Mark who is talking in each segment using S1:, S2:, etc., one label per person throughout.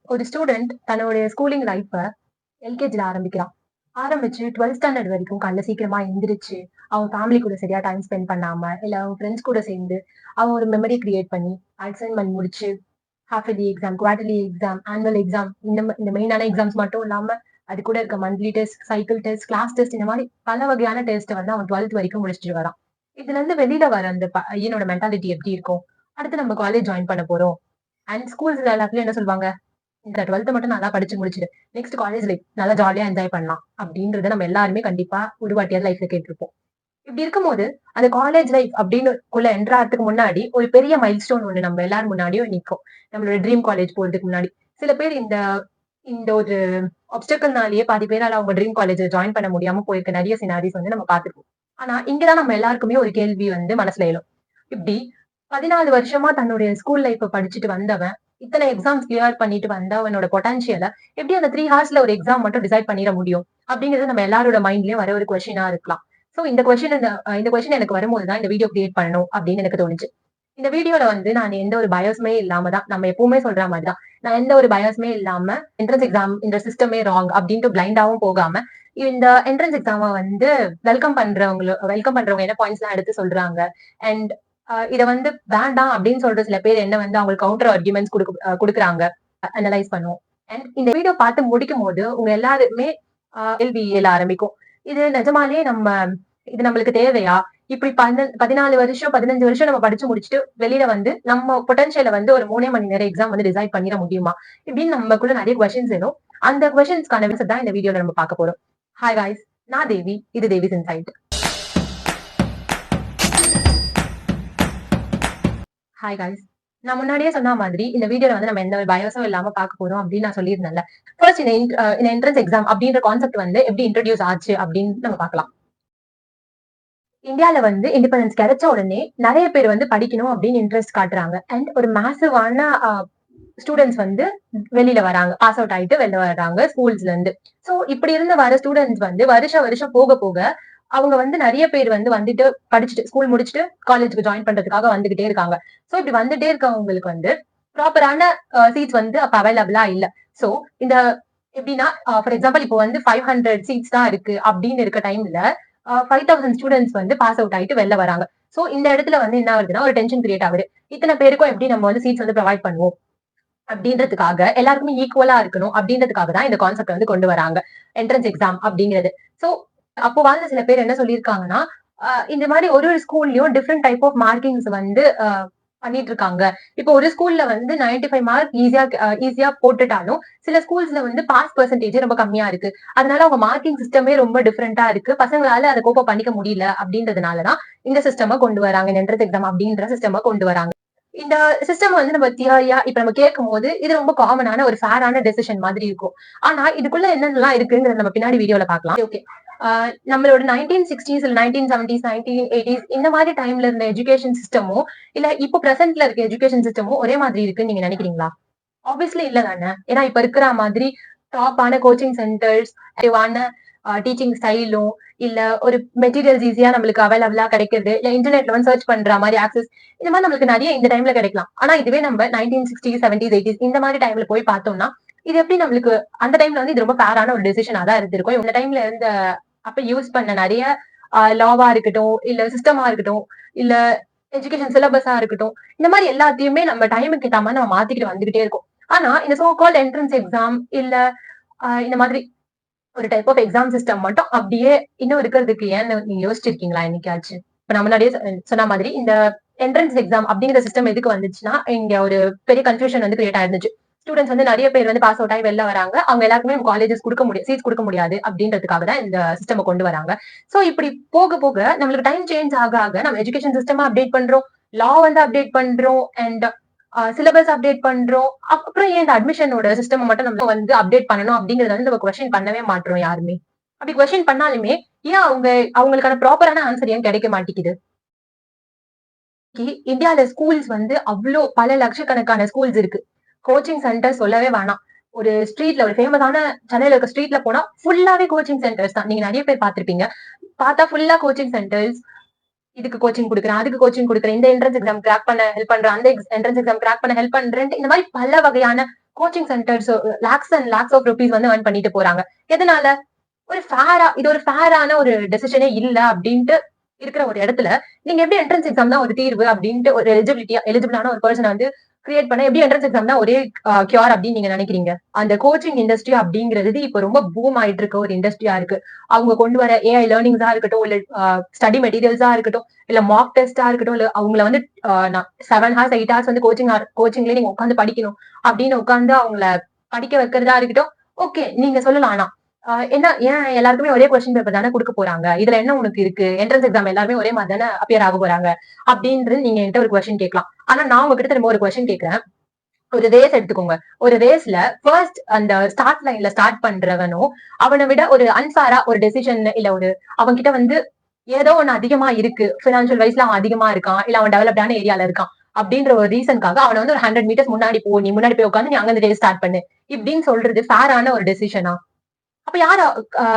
S1: ஒரு ஸ்டூடெண்ட் தன்னுடைய ஸ்கூலிங் லைஃப எல்கேஜில ஆரம்பிக்கிறான். ஆரம்பிச்சு 12th ஸ்டாண்டர்ட் வரைக்கும் காலைல சீக்கிரமா எந்திரிச்சு, அவன் ஃபேமிலி கூட சரியா டைம் ஸ்பெண்ட் பண்ணாம, இல்ல அவன் ஃப்ரெண்ட்ஸ் கூட சேர்ந்து, அவன் ஒரு மெமரி கிரியேட் பண்ணி, அசைன்மென்ட் முடிச்சு, half yearly exam, quarterly exam, annual exam இந்த மெயினான எக்ஸாம்ஸ் மட்டும் இல்லாம, அது கூட இருக்க monthly test, cycle test, class test இந்த மாரி பல வகையான டெஸ்ட்ட வந்து அவன் 12th வரைக்கும் முடிச்சுட்டு வரான். இதுல இருந்து வெளியில வர அந்த பையனோட மென்டாலிட்டி எப்படி இருக்கும்? அடுத்து நம்ம காலேஜ் ஜாயின் பண்ண போறோம். அண்ட் ஸ்கூல்ஸ்ல எல்லாத்துலயும் என்ன சொல்வாங்க? இந்த 12th மட்டும் நல்லா படிச்சு முடிச்சுடு. நெக்ஸ்ட் காலேஜ் லைஃப் நல்லா ஜாலியா என்ஜாய் பண்ணலாம். அப்படின்றத நம்ம எல்லாருமே கண்டிப்பா ஒரு வாட்டியாவது லைஃப்ல கேட்டிருப்போம். இப்படி இருக்கும்போது, அந்த காலேஜ் லைஃப் அப்படின்னு என்டர் ஆறதுக்கு முன்னாடி ஒரு பெரிய மைல்ஸ்டோன் ஒண்ணு நம்ம எல்லாரும் முன்னாடியும் நிக்கும். நம்மளோட ட்ரீம் காலேஜ் போறதுக்கு முன்னாடி. சில பேர் இந்த இந்த ஒரு ஆப்ஸ்டக்கிள்னாலேயே பாதி பேரால அவங்க ட்ரீம் காலேஜ்ல ஜாயின் பண்ண முடியாம போயிருக்க நிறைய சினாரிஸ் வந்து நம்ம பார்த்திருப்போம். ஆனா இங்கதான் நம்ம எல்லாருக்குமே ஒரு கேள்வி வந்து மனசுல எழும். இப்படி 14 வருஷமா தன்னுடைய ஸ்கூல் லைஃப் படிச்சுட்டு வந்தவன், இத்தனை எக்ஸாம்ஸ் கிளியர் பண்ணிட்டு வந்தவனோட பொட்டன்ஷியல எப்படி அந்த 3 ஹார்ஸ்ல ஒரு எக்ஸாம் மட்டும் டிசைட் பண்ணிட முடியும்? அப்படிங்கிறது நம்ம எல்லாரோட மைண்ட்லயும் வர ஒரு கொஸ்டினா இருக்கலாம். சோ இந்த கொஸ்டின் எனக்கு வரும்போதுதான் இந்த வீடியோ கிரியேட் பண்ணணும் அப்படின்னு எனக்கு தோணுச்சு. இந்த வீடியோல வந்து நான் எந்த ஒரு பயோஸ்மே இல்லாம தான் நம்ம எப்பவுமே சொல்ற மாதிரிதான். நான் எந்த ஒரு பயோஸ்மே இல்லாம என்ட்ரன்ஸ் எக்ஸாம் இந்த சிஸ்டமே ராங் அப்படின்ட்டு பிளைண்டாவும் போகாம, இந்த என்ட்ரன்ஸ் எக்ஸாம வந்து வெல்கம் பண்றவங்க என்ன பாயிண்ட்ஸ் எல்லாம் எடுத்து சொல்றாங்க. அண்ட் இத வந்து வேண்டாம் அப்படின்னு சொல்ற சில பேர் என்ன வந்து அவங்களுக்கு கவுண்டர் ஆர்குமெண்ட்ஸ் குடுக்குறாங்க. அனலைஸ் பண்ணுவோம். அண்ட் இந்த வீடியோ பார்த்து முடிக்கும் போது உங்க எல்லாருமே கேள்வி எழ ஆரம்பிக்கும். இது நிஜமாலே இது நம்மளுக்கு தேவையா? இப்படி 14 வருஷம் 15 வருஷம் நம்ம படிச்சு முடிச்சுட்டு வெளியில வந்து நம்ம பொட்டன்ஷியல வந்து ஒரு 3 மணி நேரம் எக்ஸாம் வந்து டிசைட் பண்ணிட முடியுமா? இப்படின்னு நமக்குள்ள நிறைய கொஸ்டின்ஸ் வரும். அந்த கொஸ்டின்ஸ்க்கான ஆன்சர் தான் இந்த வீடியோல நம்ம பார்க்க போறோம். ஹாய் காய்ஸ், நான் தேவி. இது தேவிஸ் இன்சைட். ஹாய் காய்ஸ், நான் முன்னாடியே சொன்ன மாதிரி இந்த வீடியோல வந்து நம்ம எந்த ஒரு பயோஸும் இல்லாம பார்க்க போறோம் அப்படின்னு நான் சொல்லியிருந்தேன்ல. ஃபர்ஸ்ட் இந்த என்ட்ரன்ஸ் எக்ஸாம் அப்படின்ற கான்செப்ட் வந்து எப்படி இன்ட்ரோடியூஸ் ஆச்சு அப்படின்னு நம்ம பார்க்கலாம். இந்தியால வந்து இண்டிபெண்டன்ஸ் கிடைச்ச உடனே நிறைய பேர் வந்து படிக்கணும் அப்படின்னு இன்ட்ரெஸ்ட் காட்டுறாங்க. அண்ட் ஒரு மேசிவான ஸ்டூடெண்ட்ஸ் வந்து வெளியில வராங்க, பாஸ் அவுட் ஆயிட்டு வெளில வர்றாங்க ஸ்கூல்ஸ்ல இருந்து. சோ இப்படி இருந்து வர ஸ்டூடெண்ட்ஸ் வந்து வருஷம் போக போக அவங்க வந்து நிறைய பேர் வந்து வந்துட்டு படிச்சுட்டு ஸ்கூல் முடிச்சுட்டு காலேஜுக்கு ஜாயின் பண்றதுக்காக வந்துகிட்டே இருக்காங்க. சோ இப்படி வந்துட்டே இருக்கவங்களுக்கு வந்து ப்ராப்பரான சீட்ஸ் வந்து அப்ப அவைலபிளா இல்ல. சோ இந்த எப்படின்னா ஃபார் எக்ஸாம்பிள் இப்போ வந்து 500 சீட்ஸ் தான் இருக்கு அப்படின்னு இருக்க டைம்ல 5000 ஸ்டூடெண்ட்ஸ் வந்து பாஸ் அவுட் ஆயிட்டு வெளில வராங்க. சோ இந்த இடத்துல வந்து என்ன ஆகுதுன்னா ஒரு டென்ஷன் கிரியேட் ஆகுது. இத்தனை பேருக்கும் எப்படி நம்ம வந்து சீட்ஸ் வந்து ப்ரொவைட் பண்ணுவோம் அப்படின்றதுக்காக, எல்லாருக்குமே ஈக்குவலா இருக்கணும் அப்படின்றதுக்காக தான் இந்த கான்செப்ட் வந்து கொண்டு வராங்க, என்ட்ரன்ஸ் எக்ஸாம் அப்படிங்கிறது. சோ அப்போ வாழ்ந்த சில பேர் என்ன சொல்லியிருக்காங்கன்னா, இந்த மாதிரி ஒரு ஸ்கூல்லயும் டிஃப்ரெண்ட் டைப் ஆஃப் மார்க்கிங்ஸ் வந்து பண்ணிட்டு இருக்காங்க. இப்போ ஒரு ஸ்கூல்ல வந்து 95 மார்க் ஈஸியா போட்டுட்டாலும் சில ஸ்கூல்ஸ்ல வந்து பாஸ் பெர்சன்டேஜ் ரொம்ப கம்மியா இருக்கு. அதனால அவங்க மார்க்கிங் சிஸ்டமே ரொம்ப டிஃப்ரெண்டா இருக்கு. பசங்களால அதை கோப்ப பண்ணிக்க முடியல அப்படின்றதுனாலதான் இந்த சிஸ்டமா கொண்டு வராங்க, என்ட்ரன்ஸ் எக்ஸாம் அப்படின்ற சிஸ்டமா கொண்டு வராங்க. இந்த சிஸ்டம் வந்து நம்ம தியரியா இப்ப நம்ம கேட்கும் போது இது ரொம்ப காமனான ஒரு ஃபேரான டெசிஷன் மாதிரி இருக்கும். ஆனா இதுக்குள்ள என்னென்னலாம் இருக்குங்கிறத நம்ம பின்னாடி வீடியோல பார்க்கலாம். ஓகே, நம்மளோட 1960s இல்ல 1970s 1980s இந்த மாதிரி டைம்ல இருந்த எஜுகேஷன் சிஸ்டமும் இல்ல இப்போ பிரசன்ட்ல இருக்க எஜுகேஷன் சிஸ்டமும் ஒரே மாதிரி இருக்குன்னு நீங்க நினைக்கிறீங்களா? ஆப்வியஸ்லி இல்ல தானே. ஏன்னா இப்ப இருக்கிற மாதிரி டாப்பான கோச்சிங் சென்டர்ஸ், டீச்சிங் ஸ்டைலும் இல்ல ஒரு மெட்டீரியல்ஸ் ஈஸியா நம்மளுக்கு அவைலபிளா கிடைக்கிறது, இல்ல இன்டர்நெட்ல வந்து சர்ச் பண்ற மாதிரி ஆக்சஸ் இந்த மாதிரி நம்மளுக்கு நிறைய இந்த டைம்ல கிடைக்கலாம். ஆனா இதுவே நம்ம 1960s 70s 80s இந்த மாதிரி டைம்ல போய் பார்த்தோம்னா இது எப்படி நம்மளுக்கு அந்த டைம்ல வந்து இது ரொம்ப ஃபேரான ஒரு டெசிஷனா தான் இருந்திருக்கும். இந்த டைம்ல இருந்த அப்ப யூஸ் பண்ண நிறைய லாவா இருக்கட்டும், இல்ல சிஸ்டமா இருக்கட்டும், இல்ல எஜுகேஷன் சிலபஸா இருக்கட்டும், இந்த மாதிரி எல்லாத்தையுமே நம்ம டைமுக்கு ஏத்த மாதிரி நம்ம மாத்திக்கிட்டு வந்துகிட்டே இருக்கோம். ஆனா இந்த சோ கால் என்ட்ரன்ஸ் எக்ஸாம் இல்ல இந்த மாதிரி ஒரு டைப் ஆஃப் எக்ஸாம் சிஸ்டம் மட்டும் அப்படியே இன்னும் இருக்கிறதுக்கு ஏன்னு நீங்க யோசிச்சிருக்கீங்களா என்னைக்காச்சும்? இப்ப நான் முன்னாடியே சொன்ன மாதிரி இந்த என்ட்ரன்ஸ் எக்ஸாம் அப்படிங்கிற சிஸ்டம் எதுக்கு வந்துச்சுன்னா, இங்க ஒரு பெரிய கன்ஃபியூஷன் வந்து கிரியேட் ஆயிருந்துச்சு. ஸ்டூடெண்ட்ஸ் வந்து நிறைய பேர் வந்து பாஸ் அவுட் ஆகி வெளில வராங்க. அவங்க எல்லாருக்குமே காலேஜஸ் கொடுக்க முடியாது, சீட்ஸ் கொடுக்க முடியாது அப்படின்றதுக்காக தான் இந்த சிஸ்டம் கொண்டு வராங்க. சோ இப்படி போக போக நம்மளுக்கு டைம் சேஞ்ச் ஆக ஆக நம்ம எஜுகேஷன் சிஸ்டமா அப்டேட் பண்றோம், லா வந்து அப்டேட் பண்றோம், அண்ட் சிலபஸ் அப்டேட் பண்றோம். அப்புறம் ஏன் இந்த அட்மிஷனோட சிஸ்டம் மட்டும் நம்ம வந்து அப்டேட் பண்ணணும் அப்படிங்கறத வந்து நம்ம கொஸ்டின் பண்ணவே மாட்டோம் யாருமே. அப்படி கொஸ்டின் பண்ணாலுமே ஏன் அவங்களுக்கான ப்ராப்பரான ஆன்சர் ஏன் கிடைக்க மாட்டேங்குது? இந்தியால ஸ்கூல்ஸ் வந்து அவ்வளோ பல லட்சக்கணக்கான ஸ்கூல்ஸ் இருக்கு. கோச்சிங் சென்டர் சொல்லவே வேணாம். ஒரு ஸ்ட்ரீட்ல ஒரு ஃபேமஸான சென்னையில இருக்க ஸ்ட்ரீட்ல போனா ஃபுல்லாவே கோச்சிங் சென்டர்ஸ் தான். நீங்க நிறைய பேர் பார்த்திருப்பீங்க. பார்த்தா ஃபுல்லா கோச்சிங் சென்டர்ஸ். இதுக்கு கோச்சிங் குடுக்குறேன், அதுக்கு கோச்சிங் குடுக்குறேன், இந்த என்ட்ரன்ஸ் எக்ஸாம் கிராக் பண்ண ஹெல்ப் பண்றேன், அந்த என்ட்ரன்ஸ் எக்ஸாம் கிராக் பண்ண ஹெல்ப் பண்றேன். இந்த மாதிரி பல வகையான coaching centres lakhs and lakhs of rupees வந்து earn பண்ணிட்டு போறாங்க. எதனால? இது ஒரு ஃபேரான ஒரு டெசிஷனே இல்ல அப்படின்ட்டு இருக்கிற ஒரு இடத்துல நீங்க எப்படி என்ட்ரன்ஸ் எக்ஸாம் தான் ஒரு தீர்வு அப்படின்ட்டு ஒரு எலிஜிபிளான ஒரு பர்சன் வந்து கிரியேட் பண்ண எப்படி என்ட்ரன்ஸ் எக்ஸாம் தான் ஒரே கியூர் அப்படின்னு நீங்க நினைக்கிறீங்க? அந்த கோச்சிங் இண்டஸ்ட்ரி அப்படிங்கிறது இப்ப ரொம்ப பூம் ஆயிட்டு இருக்க ஒரு இண்டஸ்ட்ரியா இருக்கு. அவங்க கொண்டு வர ஏஐ லேர்னிங்ஸா இருக்கட்டும், இல்ல ஸ்டடி மெட்டீரியல்ஸா இருக்கட்டும், இல்ல மாக் டெஸ்டா இருக்கட்டும், இல்ல அவங்கள வந்து 7 hours 8 hours வந்து கோச்சிங்லயே நீங்க உட்காந்து படிக்கணும் அப்படின்னு உட்காந்து அவங்கள படிக்க வைக்கிறதா இருக்கட்டும். ஓகே, நீங்க சொல்லலாம். ஆனா என்ன ஏன் எல்லாருக்குமே ஒரே கொஸ்டின் பேப்பர் தானே கொடுக்க போறாங்க, இதுல என்ன உனக்கு இருக்கு, என்ட்ரன்ஸ் எக்ஸாம் எல்லாருமே ஒரே மாதிரி தானே அப்பியர் ஆக போறாங்க அப்படின்றது நீங்க என்கிட்ட ஒரு கொஸ்டின் கேட்கலாம். ஆனா நான் உங்ககிட்ட திரும்ப ஒரு கொஸ்டின் கேட்கிறேன். ஒரு ரேஸ் எடுத்துக்கோங்க. ஒரு ரேஸ்ல ஃபர்ஸ்ட் அந்த ஸ்டார்ட் லைன்ல ஸ்டார்ட் பண்றவனும் அவனை விட ஒரு அன்ஃபேரா ஒரு டெசிஷன் இல்ல ஒரு அவன்கிட்ட வந்து ஏதோ ஒண்ணு அதிகமா இருக்கு, பினான்சியல் வைஸ்ல அவன் அதிகமா இருக்கான், இல்ல அவன் டெவலப்டான ஏரியால இருக்கான் அப்படின்ற ஒரு ரீசனுக்காக அவனை வந்து ஒரு 100 meters முன்னாடி போ, நீ முன்னாடி போய் உட்காந்து நீ அங்க ரேஸ் ஸ்டார்ட் பண்ணு இப்படின்னு சொல்றது ஃபேரான ஒரு டெசிஷனா? அப்ப யாரு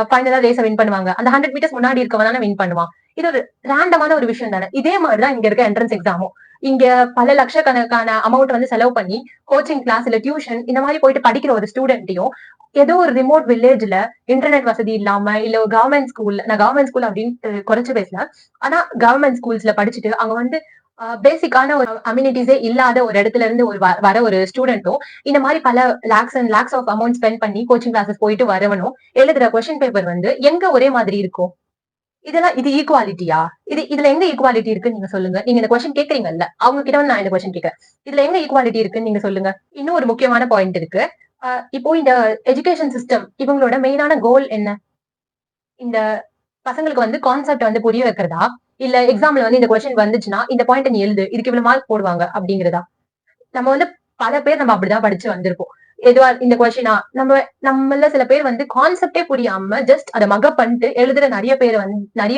S1: ஃபைனலா ரேஸ வின் பண்ணுவாங்க? அந்த 100 meters முன்னாடி இருக்கவன் தானே வின் பண்ணுவான். இது ஒரு ரேண்டமான ஒரு விஷயம் தானே. இதே மாதிரிதான் இங்க இருக்க என்ட்ரன்ஸ் எக்ஸாமும். இங்க பல லட்சக்கணக்கான அமௌண்ட் வந்து செலவு பண்ணி கோச்சிங் கிளாஸ் இல்ல டியூஷன் இந்த மாதிரி போயிட்டு படிக்கிற ஒரு ஸ்டூடெண்ட்டையும் ஏதோ ஒரு ரிமோட் வில்லேஜ்ல இன்டர்நெட் வசதி இல்லாம இல்ல ஒரு கவர்மெண்ட் ஸ்கூல், நான் கவர்மெண்ட் ஸ்கூல் அப்படின்னு குறைச்சு பேசல, ஆனா கவர்மெண்ட் ஸ்கூல்ஸ்ல படிச்சுட்டு அங்க வந்து பேசிக்கான ஒரு அம்யூனிட்டிஸே இல்லாத ஒரு இடத்துல இருந்து வர ஒரு ஸ்டூடெண்ட்டும் இந்த மாதிரி பல lakhs and lakhs of amount spend பண்ணி கோச்சிங் கிளாஸஸ் போயிட்டு வரவனும் எழுதுற கொஸ்டின் பேப்பர் வந்து எங்க ஒரே மாதிரி இருக்கும்? இது ஈக்குவாலிட்டியா? இதுல எங்க ஈக்குவாலிட்டி இருக்குன்னு நீங்க சொல்லுங்க. நீங்க இந்த கொஸ்டின் கேக்குறீங்கல்ல, அவங்க கிட்ட வந்து நான் இந்த கொஸ்டின் கேட்கறேன். இதுல எங்க ஈக்குவாலிட்டி இருக்குன்னு நீங்க சொல்லுங்க. இன்னும் ஒரு முக்கியமான பாயிண்ட் இருக்கு. இப்போ இந்த எஜுகேஷன் சிஸ்டம் இவங்களோட மெயினான கோல் என்ன? இந்த பசங்களுக்கு வந்து கான்செப்ட் வந்து புரிய வைக்கிறதா, இல்ல எக்ஸாம்ல வந்து இந்த கொஸ்டின் வந்துச்சுன்னா இந்த பாயிண்ட் நீ எழுது, இதுக்கு இவ்வளவு மார்க் போடுவாங்க அப்படிங்கிறதா? நம்ம வந்து பல பேர் நம்ம அப்படிதான் படிச்சு வந்திருப்போம். எதுவா இந்த கொஸ்டினா நம்மள சில பேர் வந்து கான்செப்டே புரியாம ஜஸ்ட் அதை மக பண்ணிட்டு எழுதுற நிறைய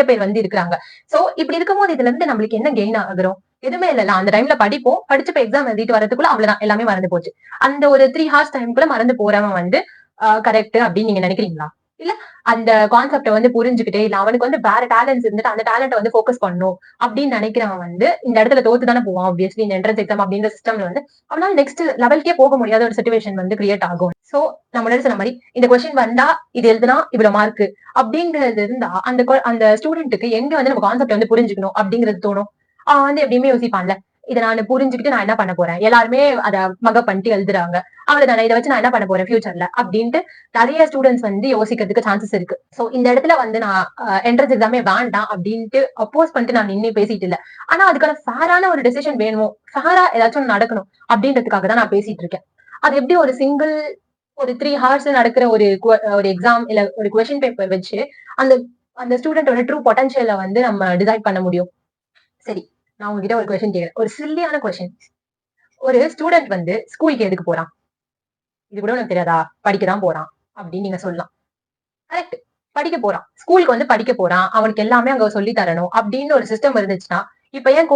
S1: பேர் வந்து இருக்கிறாங்க. சோ இப்படி இருக்கும்போது இதுல இருந்து நம்மளுக்கு என்ன கெயின் ஆகுறோம்? எதுவுமே இல்ல. அந்த டைம்ல படிப்போம், படிச்சு போய் எக்ஸாம் எழுதிட்டு வரதுக்குள்ள அவ்வளவுதான், எல்லாமே மறந்து போச்சு. அந்த ஒரு 3 hours டைம்குள்ள மறந்து போறவன் வந்து கரெக்ட் அப்படின்னு நீங்க நினைக்கிறீங்களா? இல்ல அந்த கான்செப்ட வந்து புரிஞ்சுக்கிட்டே, இல்ல அவனுக்கு வந்து வேற டேலண்ட்ஸ் இருந்துட்டு அந்த டேலண்ட வந்து ஃபோக்கஸ் பண்ணும் அப்படின்னு நினைக்கிறவன் வந்து இந்த இடத்துல தோத்து தானே போவான். ஆப்வியஸ்லி இந்த என்ட்ரன்ஸ் எக்ஸாம் அப்படின்ற சிஸ்டம்ல வந்து அவனால நெக்ஸ்ட் லெவல்க்கே போக முடியாத ஒரு சிச்சுவேஷன் வந்து கிரியேட் ஆகும். சோ நம்ம சொன்ன மாதிரி இந்த கொஸ்டின் வந்தா இது எழுதுனா இவ்வளவு மார்க் அப்படிங்கிறது இருந்தா அந்த ஸ்டூடெண்ட்டுக்கு எங்க வந்து நம்ம கான்செப்ட் வந்து புரிஞ்சுக்கணும் அப்படிங்கிறது தோணும். அவன் வந்து எப்படியுமே யோசிப்பான்ல, இதை நான் புரிஞ்சுக்கிட்டு நான் என்ன பண்ண போறேன், எல்லாருமே அதை மக பண்ணிட்டு எழுதுறாங்க, அவ்வளவுதானே, இதை வச்சு நான் என்ன பண்ண போறேன் ஃபியூச்சர்ல அப்படின்ட்டு நிறைய ஸ்டூடெண்ட்ஸ் வந்து யோசிக்கிறதுக்கு சான்சஸ் இருக்கு. சோ இந்த இடத்துல வந்து நான் என்ட்ரன்ஸ் எக்ஸாமே வேண்டாம் அப்படின்ட்டு அப்போஸ் பண்ணிட்டு நான் நின்று பேசிட்டு இல்ல. ஆனா அதுக்கான ஃபேரான ஒரு டெசிஷன் வேணும், ஃபேரா ஏதாச்சும் நடக்கணும் அப்படின்றதுக்காக தான் நான் பேசிட்டு இருக்கேன். அது எப்படி ஒரு 3 hours நடக்கிற ஒரு எக்ஸாம் இல்ல ஒரு கொஸ்டின் பேப்பர் வச்சு அந்த அந்த ஸ்டூடெண்டோட ட்ரூ பொட்டன்ஷியலை வந்து நம்ம டிசைட் பண்ண முடியும்? சரி, நான் உங்ககிட்ட ஒரு கொஸ்டின் கேட்கிறேன், ஒரு சில்லியான கொஸ்டின். ஒரு ஸ்டூடெண்ட் வந்து ஸ்கூலுக்கு எதுக்கு போறான்? இது கூட உனக்கு தெரியாதா? படிக்கதான் போறான் அப்படின்னு நீங்க சொல்லலாம். கரெக்ட், படிக்க போறான், ஸ்கூலுக்கு வந்து படிக்க போறான், அவனுக்கு எல்லாமே அங்க சொல்லி தரணும் அப்படின்னு ஒரு சிஸ்டம் இருந்துச்சுன்னா இப்ப ஏன்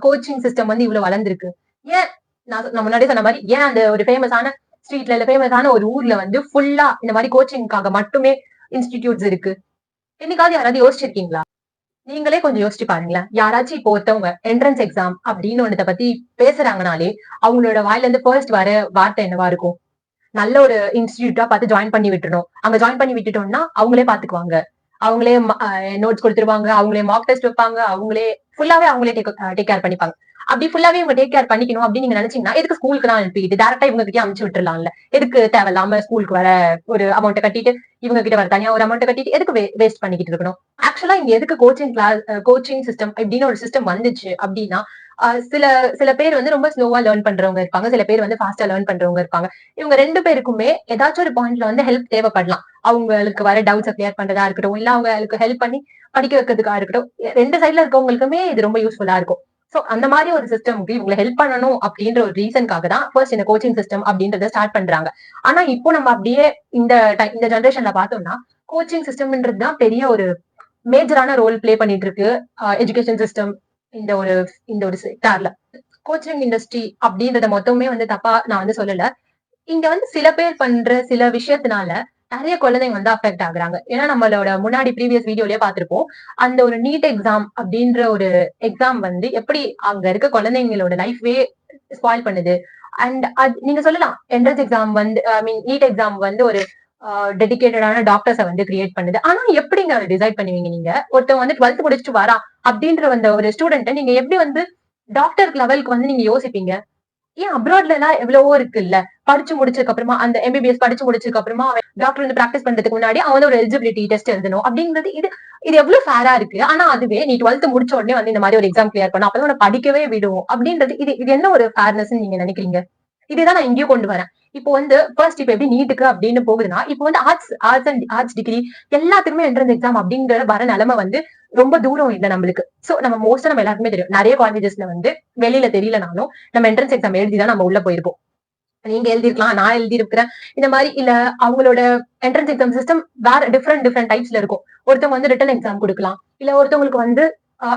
S1: கோச்சிங் சிஸ்டம் வந்து இவ்வளவு வளர்ந்துருக்கு? ஏன் நான் முன்னாடியே சொன்ன மாதிரி ஏன் அந்த ஒரு ஃபேமஸான ஸ்ட்ரீட்ல இல்ல ஃபேமஸான ஒரு ஊர்ல வந்து ஃபுல்லா இந்த மாதிரி கோச்சிங்காக மட்டுமே இன்ஸ்டிடியூட்ஸ் இருக்கு? என்னைக்காவது யாராவது யோசிச்சிருக்கீங்களா? நீங்களே கொஞ்சம் யோசிச்சு பாருங்களேன். யாராச்சும் இப்போ ஒருத்தவங்க என்ட்ரன்ஸ் எக்ஸாம் அப்படின்னு ஒன்னத பத்தி பேசுறாங்கனாலே அவங்களோட வாயில இருந்து ஃபர்ஸ்ட் வர வார்த்தை என்னவா இருக்கும்? நல்ல ஒரு இன்ஸ்டிடியூட்டா பார்த்து ஜாயின் பண்ணி விட்டுறணும். அங்க ஜாயின் பண்ணி விட்டுட்டோம்னா அவங்களே பாத்துக்குவாங்க, அவங்களே நோட்ஸ் கொடுத்துருவாங்க, அவங்களே மார்க் டெஸ்ட் வைப்பாங்க, அவங்களே டேக் கேர் பண்ணிப்பாங்க. அப்படி ஃபுல்லாவே இவங்க டேக் கேர் பண்ணிக்கணும் அப்படின்னு நீங்க நினைச்சீங்கன்னா எதுக்கு ஸ்கூலுக்கு தான் அனுப்பிட்டு டேரக்டா இவங்க கிட்டே அனுப்பிச்சு விட்டுறலாம்ல? எதுக்கு தேவையில்லாம ஸ்கூலுக்கு வர ஒரு அமௌண்ட் கட்டிட்டு இவங்க கிட்ட வர தனியா ஒரு அமௌண்ட் கட்டிட்டு எதுக்கு வேஸ்ட் பண்ணிக்கிட்டு இருக்கணும்? ஆக்சுவலா இங்க எதுக்கு கோச்சிங் சிஸ்டம் இப்படின்னு ஒரு சிஸ்டம் வந்துச்சு அப்படின்னா, சில சில பேர் வந்து ரொம்ப ஸ்லோவா லேர்ன் பண்றவங்க இருப்பாங்க, சில பேர் வந்து ஃபாஸ்டா லேர்ன் பண்றவங்க இருப்பாங்க. இவங்க 2 பேருக்குமே ஏதாச்சும் ஒரு பாயிண்ட்ல வந்து ஹெல்ப் தேவைப்படலாம். அவங்களுக்கு வர டவுட்ஸ் கிளியர் பண்றதா இருக்கட்டும், இல்ல அவங்களுக்கு ஹெல்ப் பண்ணி படிக்க வைக்கிறதுக்கா இருக்கட்டும், 2 சைட்ல இருக்கவங்களுக்குமே இது ரொம்ப யூஸ்ஃபுல்லா இருக்கும். சோ அந்த மாதிரி ஒரு சிஸ்டம்க்கு இவங்களை ஹெல்ப் பண்ணணும் அப்படின்ற ஒரு ரீசனுக்காக தான் ஃபர்ஸ்ட் இந்த கோச்சிங் சிஸ்டம் அப்படின்றத ஸ்டார்ட் பண்றாங்க. ஆனா இப்போ நம்ம அப்படியே இந்த ஜெனரேஷன்ல பார்த்தோம்னா கோச்சிங் சிஸ்டம்ன்றது தான் பெரிய ஒரு மேஜரான ரோல் பிளே பண்ணிட்டு இருக்கு எஜுகேஷன் சிஸ்டம் இந்த ஒரு செக்டார்ல. கோச்சிங் இண்டஸ்ட்ரி அப்படின்றத மொத்தமே வந்து தப்பா நான் வந்து சொல்லல. இங்க வந்து சில பேர் பண்ற சில விஷயத்தினால நிறைய குழந்தைங்க வந்து அஃபெக்ட் ஆகுறாங்க. ஏன்னா நம்மளோட முன்னாடி ப்ரீவியஸ் வீடியோலயே பார்த்திருப்போம், அந்த ஒரு நீட் எக்ஸாம் அப்படின்ற ஒரு எக்ஸாம் வந்து எப்படி அங்க இருக்க குழந்தைங்களோட லைஃபே ஸ்பாயில் பண்ணுது, அண்ட் நீங்க சொல்லலாம் என்ட்ரன்ஸ் எக்ஸாம் வந்து ஐ மீன் நீட் எக்ஸாம் வந்து ஒரு டெடிகேட்டடான டாக்டர்ஸை வந்து கிரியேட் பண்ணுது. ஆனா எப்படிங்க அதை டிசைட் பண்ணுவீங்க? நீங்க ஒருத்தவங்க வந்து 12th முடிச்சுட்டு வரா அப்படின்ற வந்த ஒரு ஸ்டூடெண்ட் நீங்க எப்படி வந்து டாக்டர் லெவலுக்கு வந்து நீங்க யோசிப்பீங்க? ஏன் அப்ராட்ல எல்லாம் எவ்வளவோ இருக்குல்ல. படிச்சு முடிச்சதுக்கு அப்புறமா அந்த எம்பிபிஎஸ் படிச்சு முடிச்சதுக்கு அப்புறமா அவன் டாக்டர் வந்து பிராக்டிஸ் பண்றதுக்கு முன்னாடி அவன் வந்து ஒரு எலிஜிபிலிட்டி டெஸ்ட் எழுதணும் அப்படிங்கிறது. இது இது எவ்வளவு ஃபேரா இருக்கு. ஆனா அதுவே நீ 12th முடிச்ச உடனே வந்து இந்த மாதிரி ஒரு எக்ஸாம் கிளியர் பண்ணும் அப்பதான் உன்னை படிக்கவே விடுவோம் அப்படின்றது. இது என்ன ஒரு ஃபேர்னஸ் நீங்க நினைக்கிறீங்க? இதுதான் நான் இங்கேயும் கொண்டு வரேன். இப்போ வந்து ஃபர்ஸ்ட் இப்ப எப்படி நீட்டுக்கு அப்படின்னு போகுதுன்னா, இப்போ வந்து ஆர்ட்ஸ் டிகிரி எல்லாத்துக்குமே என்ட்ரன்ஸ் எக்ஸாம் அப்படிங்கிற வர நிலைமை வந்து ரொம்ப தூரம் இல்லை நம்மளுக்கு. சோ நம்ம மோஸ்டா நம்ம எல்லாருக்குமே தெரியும். நிறைய காலேஜஸ்ல வந்து வெளியில தெரியலனாலும் நம்ம என்ட்ரன்ஸ் எக்ஸாம் எழுதிதான் நம்ம உள்ள போயிருப்போம். நீங்க எழுதிருக்கலாம், நான் எழுதி இருக்கிறேன். இந்த மாதிரி இல்ல அவங்களோட என்ட்ரன்ஸ் எக்ஸாம் சிஸ்டம் வேற டிஃப்ரெண்ட் டைப்ஸ்ல இருக்கும். ஒருத்தவங்க வந்து ரிட்டன் எக்ஸாம் கொடுக்கலாம். இல்ல ஒருத்தவங்களுக்கு வந்து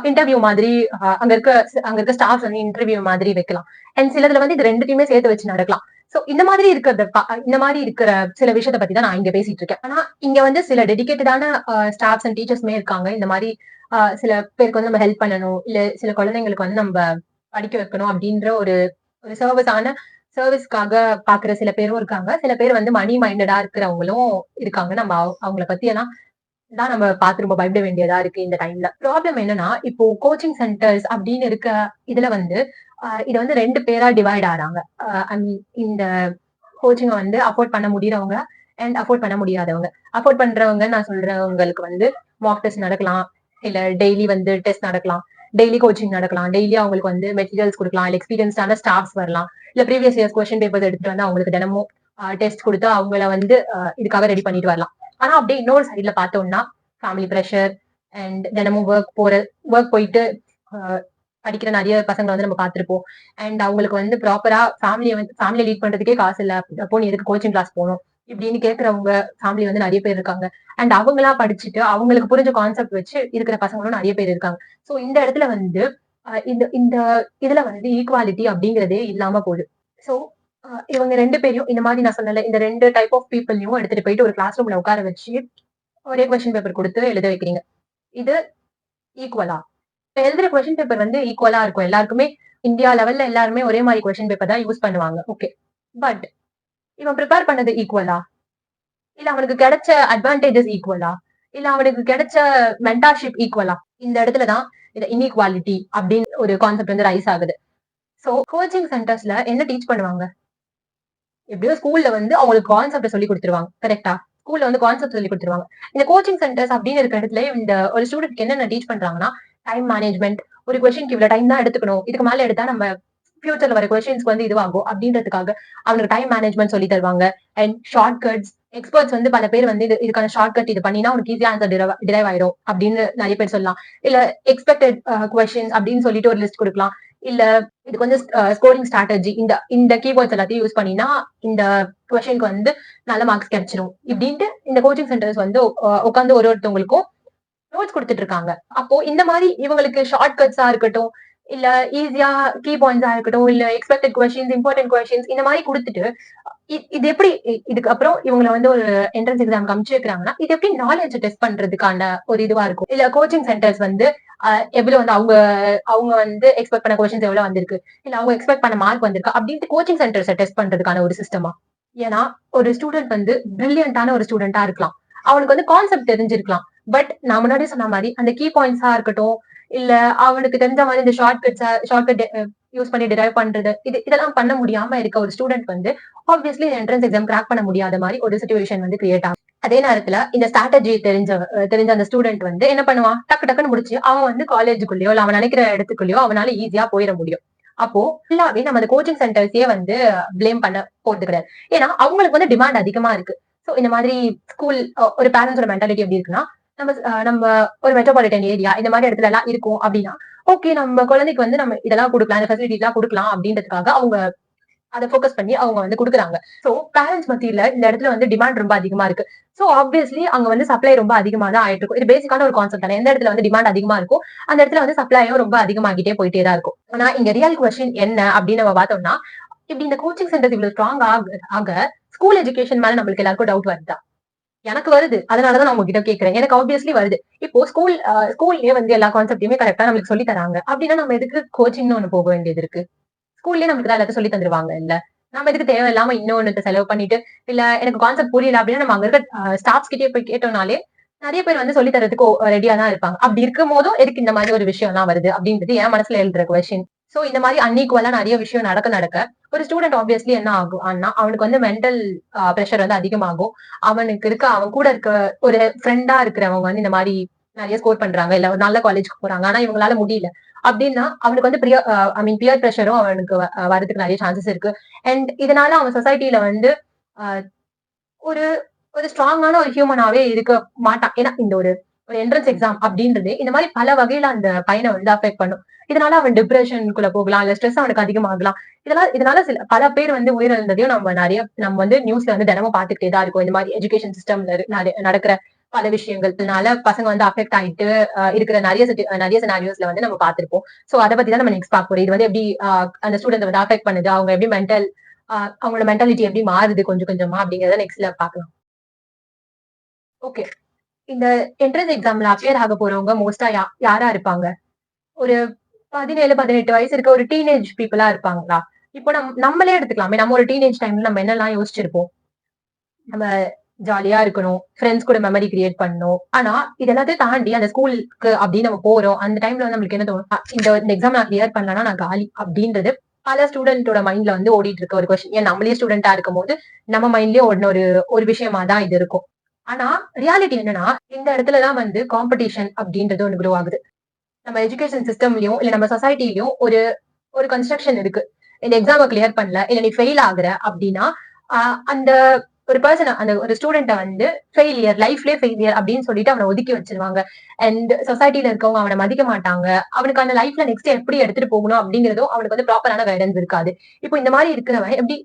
S1: இன்டர்வியூ மாதிரி அங்க இருக்க ஸ்டாஃப்ஸ் வந்து இன்டர்வியூ மாதிரி வைக்கலாம். அண்ட் சிலதுல வந்து இது ரெண்டுத்தையுமே சேர்த்து வச்சு நடக்கலாம். சோ இந்த மாதிரி இருக்கிற சில விஷயத்த பத்தி தான் நான் இங்க பேசிட்டு இருக்கேன். ஆனா இங்க வந்து சில டெடிகேட்டடான ஸ்டாஃப்ஸ் அண்ட் டீச்சர்ஸ்மே இருக்காங்க. இந்த மாதிரி சில பேருக்கு வந்து நம்ம ஹெல்ப் பண்ணணும், இல்ல சில குழந்தைங்களுக்கு வந்து நம்ம படிக்க வைக்கணும் அப்படின்ற ஒரு ஒரு சர்வீஸ்க்காக பாக்குற சில பேரும் இருக்காங்க. சில பேர் வந்து மணி மைண்டடா இருக்கிறவங்களும் இருக்காங்க. நம்ம அவங்கள பத்தி எல்லாம் தான் நம்ம பார்த்து ரொம்ப பயப்பட வேண்டியதா இருக்கு இந்த டைம்ல. ப்ராப்ளம் என்னன்னா, இப்போ கோச்சிங் சென்டர்ஸ் அப்படின்னு இருக்க இதுல வந்து இத வந்து 2 பேரா டிவைட் ஆறாங்க. ஐ மீன் இந்த கோச்சிங்க வந்து அஃபோர்ட் பண்ண முடியறவங்க அண்ட் அஃபோர்ட் பண்ண முடியாதவங்க. அஃபோர்ட் பண்றவங்க நான் சொல்றவங்களுக்கு வந்து மாக் டெஸ்ட் நடக்கலாம், இல்ல டெய்லி வந்து டெஸ்ட் நடக்கலாம், டெய்லி கோச்சிங் நடக்கலாம், டெய்லி அவங்களுக்கு வந்து மெட்டீரியல்ஸ் கொடுக்கலாம், இல்ல எக்ஸ்பீரியன்ஸ்டான ஸ்டாஃப்ஸ் வரலாம், இல்ல ப்ரீவியஸ் இயர்ஸ் கொஸ்டின் பேப்பர்ஸ் எடுத்துட்டு வந்து அவங்களுக்கு தினமும் டெஸ்ட் கொடுத்து அவங்கள வந்து இதுக்காக ரெடி பண்ணிட்டு வரலாம். ஆனா அப்படியே இன்னொரு சைட்ல பார்த்தோம்னா ஃபேமிலி ப்ரெஷர் அண்ட் தினமும் ஒர்க் போயிட்டு படிக்கிற நிறைய பசங்களை வந்து நம்ம பார்த்திருப்போம். அண்ட் அவங்களுக்கு வந்து ப்ராப்பரா ஃபேமிலியை லீட் பண்றதுக்கே காசு இல்ல. அப்போ நீ எதுக்கு கோச்சிங் கிளாஸ் போகணும் இப்படின்னு கேட்கறவங்க ஃபேமிலி வந்து நிறைய பேர் இருக்காங்க. அண்ட் அவங்களா படிச்சுட்டு அவங்களுக்கு புரிஞ்ச கான்செப்ட் வச்சு இருக்கிற பசங்களும் நிறைய பேர் இருக்காங்க. சோ இந்த இடத்துல வந்து இந்த இந்த இதுல வந்து ஈக்குவாலிட்டி அப்படிங்கறதே இல்லாம போகுது. சோ இவங்க 2 பேரையும் இந்த மாதிரி நான் சொன்னல இந்த 2 டைப் ஆஃப் பீப்புளையும் எடுத்துட்டு போயிட்டு ஒரு கிளாஸ் ரூம்ல உட்கார வச்சு ஒரே கொஸ்டின் பேப்பர் கொடுத்து எழுத வைக்கிறீங்க. இது ஈக்குவலா? எழுதுற கொஸ்டின் பேப்பர் வந்து ஈக்குவலா இருக்கும் எல்லாருக்குமே. இந்தியா லெவல்ல எல்லாருமே ஒரே மாதிரி கொஸ்டின் பேப்பர் தான் யூஸ் பண்ணுவாங்க. ஓகே, பட் இவன் ப்ரிப்பேர் பண்ணது ஈக்குவலா? இல்ல அவனுக்கு கிடைச்ச அட்வான்டேஜஸ் ஈக்குவலா? இல்ல அவனுக்கு கிடைச்ச மென்டார்ஷிப் ஈக்குவலா? இந்த இடத்துலதான் இந்த இன்இக்வாலிட்டி அப்படின்னு ஒரு கான்செப்ட் வந்து ரைஸ் ஆகுது. சோ கோச்சிங் சென்டர்ஸ்ல என்ன டீச் பண்ணுவாங்க? எப்படியோ ஸ்கூல்ல வந்து அவங்களுக்கு கான்செப்ட் சொல்லி கொடுத்துருவாங்க. கரெக்டா? ஸ்கூல்ல வந்து கான்செப்ட் சொல்லி கொடுத்துருவாங்க. இந்த கோச்சிங் சென்டர்ஸ் அப்படின்னு இருக்கிற இடத்துல இந்த ஒரு ஸ்டூடெண்ட் என்னென்ன டீச் பண்றாங்கன்னா, டைம் மேனேஜ்மெண்ட், ஒரு கொஸ்டின் இவ்வளவு டைம் தான் எடுத்துக்கணும், இதுக்கு மேல எடுத்தா நம்ம ஃபியூச்சர்ல வர கொஸ்டின்ஸ்க்கு வந்து இதுவாகும் அப்படின்றதுக்காக அவனுக்கு டைம் மேனேஜ்மெண்ட் சொல்லி தருவாங்க. அண்ட் ஷார்ட் கட்ஸ், எக்ஸ்பர்ட்ஸ் வந்து பல பேர் வந்து இதுக்கான ஷார்ட் கட் இது பண்ணினா உனக்கு ஈஸியா ஆன்சர் டிரைவ் ஆயிடும் அப்படின்னு நிறைய பேர் சொல்லலாம். இல்ல எக்ஸ்பெக்டட் கொஸ்டின்ஸ் அப்படின்னு சொல்லிட்டு ஒரு லிஸ்ட் கொடுக்கலாம். இல்ல இதுக்கு வந்து ஸ்கோரிங் ஸ்ட்ராட்டஜி, இந்த இந்த கீவேர்ட்ஸ் எல்லாத்தையும் யூஸ் பண்ணினா இந்த கொஸ்டினுக்கு வந்து நல்ல மார்க்ஸ் கிடைச்சிரும் இப்படின்ட்டு இந்த கோச்சிங் சென்டர்ஸ் வந்து உட்காந்து ஒருத்தவங்களுக்கும் நோட்ஸ் கொடுத்துட்டு இருக்காங்க. அப்போ இந்த மாதிரி இவங்களுக்கு ஷார்ட் கட்ஸா இருக்கட்டும், இல்ல ஈஸியா கீ பாயிண்ட்ஸா இருக்கட்டும், இல்ல எக்ஸ்பெக்டட் கொஸ்டின்ஸ், இம்பார்ட்டன்ட் கொஸ்டின்ஸ் இந்த மாதிரி கொடுத்துட்டு இது எப்படி இதுக்கு அப்புறம் இவங்களை வந்து ஒரு என்ட்ரன்ஸ் எக்ஸாம் அனுப்பிச்சு வைக்கிறாங்கன்னா, இது எப்படி நாலேஜ் டெஸ்ட் பண்றதுக்கான ஒரு இதுவா இருக்கும்? இல்ல கோச்சிங் சென்டர்ஸ் வந்து எவ்வளவு வந்து அவங்க அவங்க வந்து எக்ஸ்பெக்ட் பண்ண கொஸ்டின்ஸ் எவ்வளவு வந்திருக்கு, இல்ல அவங்க எக்ஸ்பெக்ட் பண்ண மார்க் வந்திருக்கு அப்படின்ட்டு கோச்சிங் சென்டர்ஸ் டெஸ்ட் பண்றதுக்கான ஒரு சிஸ்டமா? ஏன்னா ஒரு ஸ்டூடெண்ட் வந்து பிரில்லியண்டான ஒரு ஸ்டூடெண்டா இருக்கலாம், அவனுக்கு வந்து கான்செப்ட் தெரிஞ்சிருக்கலாம். பட் நான் முன்னாடியே சொன்ன மாதிரி அந்த கீ பாயிண்ட்ஸா இருக்கட்டும், இல்ல அவனுக்கு தெரிஞ்ச மாதிரி இந்த ஷார்ட்கட் யூஸ் பண்ணி டிரைவ் பண்றது, இதெல்லாம் பண்ண முடியாம இருக்க ஒரு ஸ்டூடெண்ட் வந்து ஆப்வியஸ்லி என்ட்ரன்ஸ் எக்ஸாம் கிராக் பண்ண முடியாத மாதிரி ஒரு சிச்சுவேஷன் வந்து கிரியேட் ஆகும். அதே நேரத்துல இந்த ஸ்ட்ராட்டஜி தெரிஞ்ச அந்த ஸ்டூடெண்ட் வந்து என்ன பண்ணுவான், டக்குன்னு முடிச்சு அவன் வந்து காலேஜுக்குள்ளயோ இல்ல அவன் நினைக்கிற இடத்துக்குள்ளயோ அவனால ஈஸியா போயிட முடியும். அப்போ ஃபுல்லாவே நம்ம அந்த கோச்சிங் சென்டர்ஸே வந்து பிளேம் பண்ண போறது கிடையாது. ஏன்னா அவங்களுக்கு வந்து டிமாண்ட் அதிகமா இருக்கு. சோ இந்த மாதிரி ஸ்கூல் ஒரு பேரண்ட்ஸோட மென்டாலிட்டி எப்படி இருக்குன்னா, நம்ம ஒரு மெட்ரோபாலிட்டன் ஏரியா இந்த மாதிரி இடத்துல எல்லாம் இருக்கும் அப்படின்னா, ஓகே நம்ம குழந்தைக்கு வந்து நம்ம இதெல்லாம் கொடுக்கலாம், இந்த ஃபெசிலிட்டி எல்லாம் கொடுக்கலாம் அப்படின்றதுக்காக அவங்க அதை ஃபோக்கஸ் பண்ணி அவங்க வந்து கொடுக்குறாங்க. சோ பேரண்ட்ஸ் மத்தியில இந்த இடத்துல வந்து டிமாண்ட் ரொம்ப அதிகமா இருக்கு. சோ ஆப்வியஸ்லி அங்க வந்து சப்ளை ரொம்ப அதிகமா தான் ஆயிட்டு இருக்கும். இது பேசிக்கான ஒரு கான்செப்ட் தானே. எந்த இடத்துல வந்து டிமாண்ட் அதிகமா இருக்கும் அந்த இடத்துல வந்து சப்ளையும் ரொம்ப அதிகமாகிட்டே போயிட்டே தான் இருக்கும். ஆனா இங்க ரியல் கொஸ்டின் என்ன அப்படின்னு நம்ம பார்த்தோம்னா, இப்படி இந்த கோச்சிங் சென்டர் இவ்வளவு ஸ்ட்ராங் ஆக ஸ்கூல் எஜுகேஷன் மேல நம்மளுக்கு எல்லாருக்கும் டவுட் வருதா? எனக்கு வருது. அதனாலதான் நான் உங்ககிட்ட கேட்கிறேன். எனக்கு ஆப்வியஸ்லி வருது. இப்போ ஸ்கூல்லயே வந்து எல்லா கான்செப்டையுமே கரெக்டா நம்மளுக்கு சொல்லி தராங்க அப்படின்னா நம்ம எதுக்கு கோச்சிங்னு ஒண்ணு போக வேண்டியது இருக்கு? ஸ்கூல்லயே நமக்கு தான் எல்லாத்தையும் சொல்லி தந்துருவாங்க இல்ல. நம்ம எதுக்கு தேவையில்லாம இன்னொன்னு செலவு பண்ணிட்டு, இல்ல எனக்கு கான்செப்ட் புரியல அப்படின்னா நம்ம அங்க இருக்க ஸ்டாஃப்ஸ் கிட்டயே போய் கேட்டோம்னாலே நெறைய பேர் வந்து சொல்லி தரதுக்கு ரெடியா தான் இருப்பாங்க. அப்படி இருக்கும்போதும் எதுக்கு இந்த மாதிரி ஒரு விஷயம்லாம் வருது அப்படின்றது என் மனசுல எழுற கொஸ்டின். சோ இந்த மாதிரி அன்இக்குவலா நெறைய விஷயம் நடக்க ஒரு ஸ்டூடெண்ட் ஆப்வியஸ்லி என்ன ஆகும் ஆனா அவனுக்கு வந்து மென்டல் பிரஷர் வந்து அதிகமாகும். அவனுக்கு இருக்க அவன் கூட இருக்க ஒரு ஃப்ரெண்டா இருக்கிறவங்க வந்து இந்த மாதிரி நிறைய ஸ்கோர் பண்றாங்க இல்ல ஒரு நல்ல காலேஜ்க்கு போறாங்க ஆனா இவங்களால முடியல அப்படின்னா அவனுக்கு வந்து பியர் பிரஷரும் அவனுக்கு வரதுக்கு நிறைய சான்சஸ் இருக்கு. அண்ட் இதனால அவன் சொசைட்டில வந்து ஆஹ் ஒரு ஒரு ஸ்ட்ராங்கான ஒரு ஹியூமனாவே இருக்க மாட்டான். ஏன்னா இந்த ஒரு ஒரு என்ட்ரன்ஸ் எக்ஸாம் அப்படின்றது இந்த மாதிரி பல வகையில அந்த பையனை வந்து அஃபெக்ட் பண்ணும். இதனால அவன் டிப்ரெஷனுக்குள்ள போகலாம் இல்ல ஸ்ட்ரெஸ் அவனுக்கு அதிகமாகலாம். இதனால சில பல பேர் வந்து உயிரிழந்ததையும் நம்ம வந்து நியூஸ்ல வந்து தினமும் பாத்துக்கிட்டே தான் இருக்கும். இந்த மாதிரி எஜுகேஷன் சிஸ்டம்ல நடக்கிற பல விஷயங்கள்னால பசங்க வந்து அஃபெக்ட் ஆயிட்டு இருக்கிற நிறைய சினாரியோஸ்ல வந்து நம்ம பார்த்திருப்போம். சோ அதை பத்தி தான் நம்ம நெக்ஸ்ட் பார்க்க போறோம். இது வந்து எப்படி அந்த ஸ்டூடெண்ட் வந்து அஃபெக்ட் பண்ணுது, அவங்க எப்படி அவங்களோட மென்டாலிட்டி எப்படி மாறுது கொஞ்சம் கொஞ்சமா அப்படிங்கறத நெக்ஸ்ட்ல பார்க்கலாம். ஓகே, இந்த என்ட்ரன்ஸ் எக்ஸாம்ல அப்பியர் ஆக போறவங்க மோஸ்டா யாரா இருப்பாங்க? ஒரு 17, 18 வயசு இருக்க ஒரு டீனேஜ் பீப்புளா இருப்பாங்களா? இப்போ நம்மளே எடுத்துக்கலாமே. நம்ம ஒரு டீனேஜ் டைம்ல நம்ம என்னெல்லாம் யோசிச்சிருப்போம்? நம்ம ஜாலியா இருக்கணும், ஃப்ரெண்ட்ஸ் கூட மெமரி கிரியேட் பண்ணணும். ஆனா இது எல்லாத்தையும் தாண்டி அந்த ஸ்கூலுக்கு அப்படின்னு நம்ம போறோம். அந்த டைம்ல வந்து நம்மளுக்கு என்ன தோணும்? இந்த எக்ஸாம் நான் கிளியர் பண்ணலன்னா நான் காலி அப்படின்றது பல ஸ்டூடெண்டோட மைண்ட்ல வந்து ஓடிட்டு இருக்க ஒரு கொஸ்டின். ஏன் நம்மளே ஸ்டூடெண்டா இருக்கும்போது நம்ம மைண்ட்லயே ஓடின ஒரு ஒரு விஷயமா தான் இது இருக்கும். ஆனா ரியாலிட்டி என்னன்னா இந்த இடத்துலதான் வந்து காம்படிஷன் அப்படின்றது ஒன்று குரோ ஆகுது. நம்ம எஜுகேஷன் சிஸ்டம்லயும் இல்ல நம்ம சொசைட்டிலயும் ஒரு ஒரு கன்ஸ்ட்ரக்ஷன் இருக்கு. இந்த எக்ஸாம கிளியர் பண்ணல இல்ல நீ ஃபெயில் ஆகுற அப்படின்னா அந்த ஒரு பர்சன் அந்த ஒரு ஸ்டூடெண்ட வந்து லைஃப்லயே ஃபெயிலியர் அப்படின்னு சொல்லிட்டு அவனை ஒதுக்கி வச்சிருவாங்க. அண்ட் சொசைட்டில இருக்கவங்க அவனை மதிக்க மாட்டாங்க. அவனுக்கு அந்த லைஃப்ல நெக்ஸ்ட் எப்படி எடுத்துட்டு போகணும் அப்படிங்கறதும் அவனுக்கு வந்து ப்ராப்பரான கைடன்ஸ் இருக்காது. இப்போ இந்த மாதிரி இருக்கிறவன் எப்படி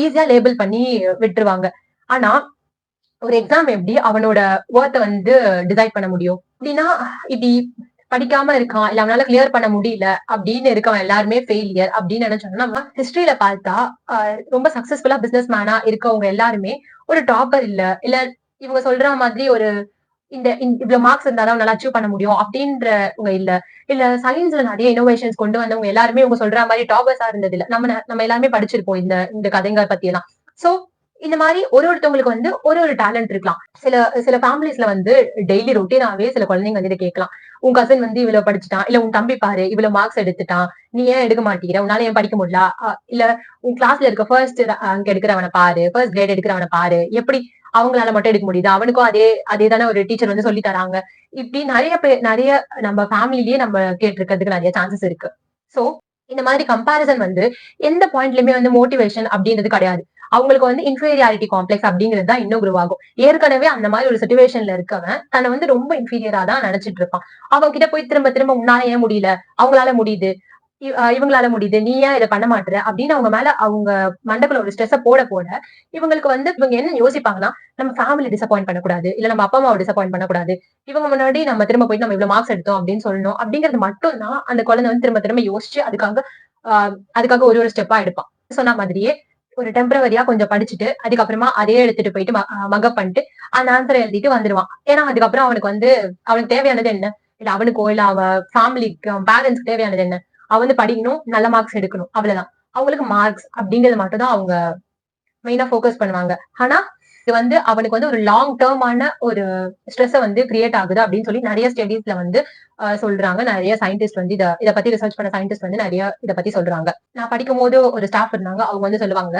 S1: ஈஸியா லேபிள் பண்ணி விட்டுருவாங்க. ஆனா ஒரு எக்ஸாம் எப்படி அவனோட ஒர்த்த வந்து டிசைட் பண்ண முடியும் அப்படின்னா இப்படி படிக்காம இருக்கான் இல்ல அவனால கிளியர் பண்ண முடியல அப்படின்னு இருக்கவன் எல்லாருமே ஃபெயிலியர் அப்படின்னு நினைச்சோம்னா நம்ம ஹிஸ்டரியில பார்த்தா ரொம்ப சக்சஸ்ஃபுல்லா பிசினஸ் மேனா இருக்கவங்க எல்லாருமே ஒரு டாப்பர் இல்ல இவங்க சொல்ற மாதிரி ஒரு இவ்வளவு மார்க்ஸ் இருந்தாலும் நல்லா அச்சீவ் பண்ண முடியும் அப்படின்றவங்க இல்ல சயின்ஸ்ல நிறைய இனோவேஷன்ஸ் கொண்டு வந்தவங்க எல்லாருமே இவங்க சொல்ற மாதிரி டாப்பர்ஸா இருந்தது இல்ல. நம்ம எல்லாருமே படிச்சிருப்போம் இந்த இந்த கதைகள் பத்தி எல்லாம். சோ இந்த மாதிரி ஒருத்தவங்களுக்கு வந்து ஒரு டேலண்ட் இருக்கலாம். சில சில ஃபேமிலிஸ்ல வந்து டெய்லி ரொட்டீனாவே சில குழந்தைங்க வந்து இதை கேட்கலாம். உன் கசன் வந்து இவ்வளவு படிச்சுட்டான் இல்ல உன் தம்பி பாரு இவ்வளவு மார்க்ஸ் எடுத்துட்டான், நீ ஏன் எடுக்க மாட்டேங்கிற, உன்னால ஏன் படிக்க முடியல, இல்ல உன் கிளாஸ்ல இருக்க ஃபர்ஸ்ட் அங்க எடுக்கிறவனை பாரு, ஃபர்ஸ்ட் கிரேட் எடுக்கிறவனை பாரு, எப்படி அவங்களால மட்டும் எடுக்க முடியுது, அவனுக்கும் அதே தானே ஒரு டீச்சர் வந்து சொல்லி தராங்க. இப்படி நிறைய நம்ம ஃபேமிலிலேயே நம்ம கேட்டிருக்கிறதுக்கு நிறைய சான்சஸ் இருக்கு. சோ இந்த மாதிரி கம்பாரிசன் வந்து எந்த பாயிண்ட்லயுமே வந்து மோட்டிவேஷன் அப்படின்றது கிடையாது. அவங்களுக்கு வந்து இன்ஃபீரியாரிட்டி காம்ப்ளெக்ஸ் அப்படிங்கிறது தான் இன்னும் குரூவ் ஆகும். ஏற்கனவே அந்த மாதிரி ஒரு சிச்சுவேஷன்ல இருக்கவன் தன்னை வந்து ரொம்ப இன்ஃபீரியரா தான் நினைச்சிட்டு இருப்பான். அவங்க கிட்ட போய் திரும்ப திரும்ப உன்னால ஏன் முடியல, அவங்களால முடியுது, இவங்களால முடியுது, நீ ஏன் இதை பண்ண மாட்டேற அப்படின்னு அவங்க மேல அவங்க மண்டபத்துல ஒரு ஸ்ட்ரெஸ் போட இவங்களுக்கு வந்து இவங்க என்ன யோசிப்பாங்கன்னா நம்ம ஃபேமிலி டிசப்பாயிண்ட் பண்ணக்கூடாது இல்ல நம்ம அப்பா அம்மாவை டிசப்பாயிண்ட் பண்ணக்கூடாது, இவங்க முன்னாடி நம்ம திரும்ப போயிட்டு நம்ம இவ்வளவு மார்க்ஸ் எடுத்தோம் அப்படின்னு சொல்லணும் அப்படிங்கிறது மட்டும் தான் அந்த குழந்தை வந்து திரும்ப திரும்ப யோசிச்சு அதுக்காக ஒரு ஸ்டெப்பா எடுப்பான். சொன்ன மாதிரியே ஒரு டெம்பரவரியா கொஞ்சம் படிச்சுட்டு அதுக்கப்புறமா அதே எடுத்துட்டு போயிட்டு மகப் பண்ணிட்டு அந்த ஆன்சரை எழுதிட்டு வந்துருவான். ஏன்னா அதுக்கப்புறம் அவனுக்கு தேவையானது என்ன, இல்ல அவனுக்கோ இல்ல அவன் ஃபேமிலிக்கு அவன் பேரண்ட்ஸ்க்கு தேவையானது என்ன, அவன் வந்து படிக்கணும் நல்ல மார்க்ஸ் எடுக்கணும் அவ்வளவுதான். அவங்களுக்கு மார்க்ஸ் அப்படிங்கிறது மட்டும் தான் அவங்க மெயினா ஃபோக்கஸ் பண்ணுவாங்க. ஆனா இது வந்து அவனுக்கு வந்து ஒரு லாங் டேர்மான ஒரு ஸ்ட்ரெஸ் வந்து கிரியேட் ஆகுது அப்படின்னு சொல்லி நிறைய ஸ்டடீஸ்ல வந்து சொல்றாங்க. நிறைய சயின்டிஸ்ட் வந்து இதை பத்தி ரிசர்ச் பண்ண சயின்டிஸ்ட் வந்து நிறைய இதை பத்தி சொல்றாங்க. நான் படிக்கும் போது ஒரு ஸ்டாஃப் இருந்தாங்க. அவங்க வந்து சொல்லுவாங்க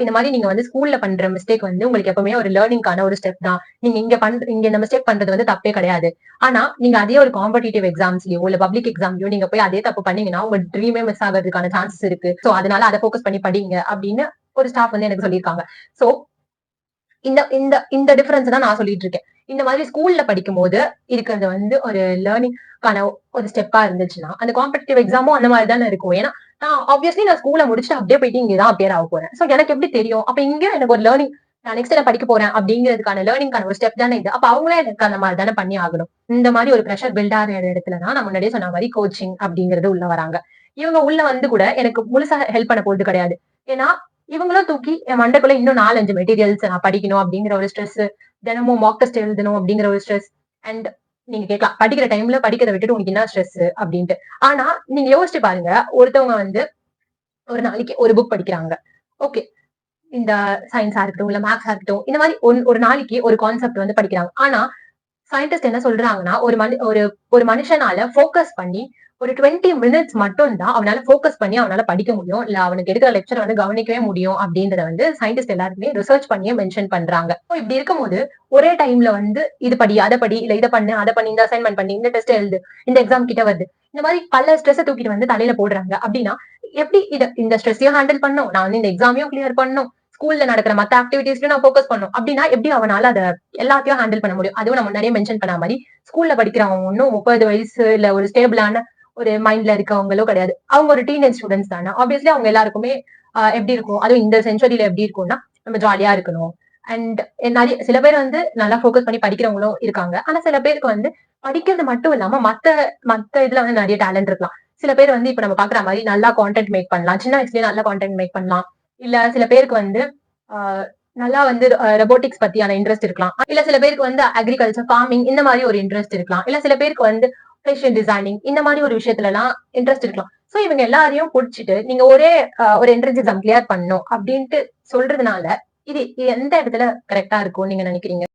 S1: இந்த மாதிரி நீங்க வந்து ஸ்கூல்ல பண்ற மிஸ்டேக் வந்து உங்களுக்கு எப்பவுமே ஒரு லேர்னிங்கான ஒரு ஸ்டெப் தான். நீங்க இங்க இந்த மிஸ்டேக் பண்றது வந்து தப்பே கிடையாது. ஆனா நீங்க அதே ஒரு காம்படிட்டிவ் எக்ஸாம்ஸ்லயோ இல்ல பப்ளிக் எக்ஸாம்லயோ நீங்க போய் அதே தப்பு பண்ணீங்கன்னா உங்க ட்ரீமே மிஸ் ஆகிறதுக்கான சான்சஸ் இருக்கு. சோ அதனால அதை ஃபோக்கஸ் பண்ணி படிங்க அப்படின்னு ஒரு ஸ்டாஃப் வந்து எனக்கு சொல்லியிருக்காங்க. சோ இந்த இந்த இந்த டிஃபரன்ஸ் தான் நான் சொல்லிட்டு இருக்கேன். இந்த மாதிரி ஸ்கூல்ல படிக்கும் போது இருக்கிறது வந்து ஒரு லேர்னிங்கான ஒரு ஸ்டெப்பா இருந்துச்சுன்னா அந்த காம்படிட்டிவ் எக்ஸாமும் அந்த மாதிரி தானே இருக்கும். ஏன்னா நான் ஸ்கூல்ல முடிச்சுட்டு அப்படியே போயிட்டு இங்கதான் அப்பியர் ஆக போறேன். சோ எனக்கு எப்படி தெரியும், அப்ப இங்க எனக்கு ஒரு லேர்னிங் நான் நெக்ஸ்ட் படிக்க போறேன் அப்படிங்கிறதுக்கான லேர்னிங்கான ஒரு ஸ்டெப் தானே இது. அப்ப அவங்களே எனக்கு அந்த மாதிரி தானே பண்ணி ஆகணும். இந்த மாதிரி ஒரு ப்ரெஷர் பில்ட் ஆகிற இடத்துலதான் நான் முன்னாடியே சொன்ன மாதிரி கோச்சிங் அப்படிங்கிறது உள்ள வராங்க. இவங்க உள்ள வந்து கூட எனக்கு முழுசா ஹெல்ப் பண்ண போறது கிடையாது. ஏன்னா இவங்களும் தூக்கி என் மண்டைக்குள்ள இன்னும் 4-5 மெட்டீரியல்ஸ் நான் படிக்கணும் அப்படிங்கிற ஒரு ஸ்ட்ரெஸ், தினமும் மாக் டெஸ்ட் எழுதணும் அப்படிங்கிற ஒரு ஸ்ட்ரெஸ். அண்ட் நீங்க கேட்கலாம் படிக்கிற டைம்ல படிக்கிறத விட்டுட்டு உங்களுக்கு என்ன ஸ்ட்ரெஸ் அப்படின்ட்டு. ஆனா நீங்க யோசிச்சு பாருங்க, ஒருத்தவங்க வந்து ஒரு நாளைக்கு ஒரு புக் படிக்கிறாங்க. ஓகே. இந்த சயின்ஸா இருக்கட்டும், இல்ல மேத்ஸா இருக்கட்டும், இந்த மாதிரி ஒரு நாளைக்கு ஒரு கான்செப்ட் வந்து படிக்கிறாங்க. ஆனா சயின்டிஸ்ட் என்ன சொல்றாங்கன்னா, ஒரு மனுஷனால ஃபோக்கஸ் பண்ணி ஒரு 20 மினிட்ஸ் மட்டும் தான் அவனால ஃபோக்கஸ் பண்ணி அவனால படிக்க முடியும். இல்ல அவனுக்கு எடுக்கிற லெக்சர் வந்து கவனிக்கவே முடியும் அப்படின்றத வந்து சயின்டிஸ்ட் எல்லாருமே ரிசர்ச் பண்ணியே மென்ஷன் பண்றாங்க. இப்படி இருக்கும்போது ஒரே டைம்ல வந்து இது படி, அத படி, இல்ல இத பண்ணு, அத பண்ணி, இந்த அசைன்மென்ட் பண்ணி, இந்த டெஸ்ட் எழுது, இந்த எக்ஸாம் கிட்ட வருது. இந்த மாதிரி பல ஸ்ட்ரெஸ்ஸ தூக்கிட்டு வந்து தலையில போடுறாங்க. அப்படின்னா எப்படி இந்த ஸ்ட்ரெஸ்ஸையும் ஹேண்டில் பண்ணும், நான் வந்து இந்த எக்ஸாமையும் கிளியர் பண்ணும், ஸ்கூல்ல நடக்கிற மத்த ஆக்டிவிட்டீஸ்லயும் நான் ஃபோக்கஸ் பண்ணும் அப்படின்னா எப்படி அவனால அத எல்லாத்தையும் ஹேண்டில் பண்ண முடியும்? அதுவும் நம்ம நிறைய மென்ஷன் பண்ண மாதிரி ஸ்கூல்ல படிக்கிறவங்க ஒன்னும் 30 வயசு இல்ல ஒரு ஸ்டேபிளான ஒரு மைண்ட்ல இருக்கவங்களும் கிடையாது. அவங்க ஒரு டீனேஜ் ஸ்டூடெண்ட்ஸ் தானே. ஆப்வியஸ்லி அவங்க எல்லாருக்குமே எப்படி இருக்கும், அதுவும் இந்த செஞ்சுரியில எப்படி இருக்கும்னா நம்ம ஜாலியா இருக்கணும். அண்ட் நிறைய சில பேர் வந்து நல்லா ஃபோக்கஸ் பண்ணி படிக்கிறவங்களும் இருக்காங்க. ஆனா சில பேருக்கு வந்து படிக்கிறது மட்டும் இல்லாம மத்த மத்த இதுல வந்து நிறைய டேலண்ட் இருக்கலாம். சில பேர் வந்து இப்ப நம்ம பாக்குற மாதிரி நல்லா கான்டென்ட் மேக் பண்ணலாம், சின்ன வயசுலயே நல்லா கான்டென்ட் மேக் பண்ணலாம். இல்ல சில பேருக்கு வந்து ஆஹ் நல்லா வந்து ரொபோட்டிக்ஸ் பத்தியான இன்ட்ரெஸ்ட் இருக்கலாம். இல்ல சில பேருக்கு வந்து அக்ரிகல்ச்சர், ஃபார்மிங் இந்த மாதிரி ஒரு இன்ட்ரெஸ்ட் இருக்கலாம். இல்ல சில பேருக்கு வந்து ஃபேஷன் டிசைனிங் இந்த மாதிரி ஒரு விஷயத்துல எல்லாம் இன்ட்ரெஸ்ட் இருக்கலாம். சோ இவங்க எல்லாரையும் புடிச்சிட்டு நீங்க ஒரே ஒரு என்ட்ரன்ஸ் எக்ஸாம் கிளியர் பண்ணணும் அப்படின்ட்டு சொல்றதுனால இது எந்த இடத்துல கரெக்டா இருக்கும் நீங்க நினைக்கிறீங்க?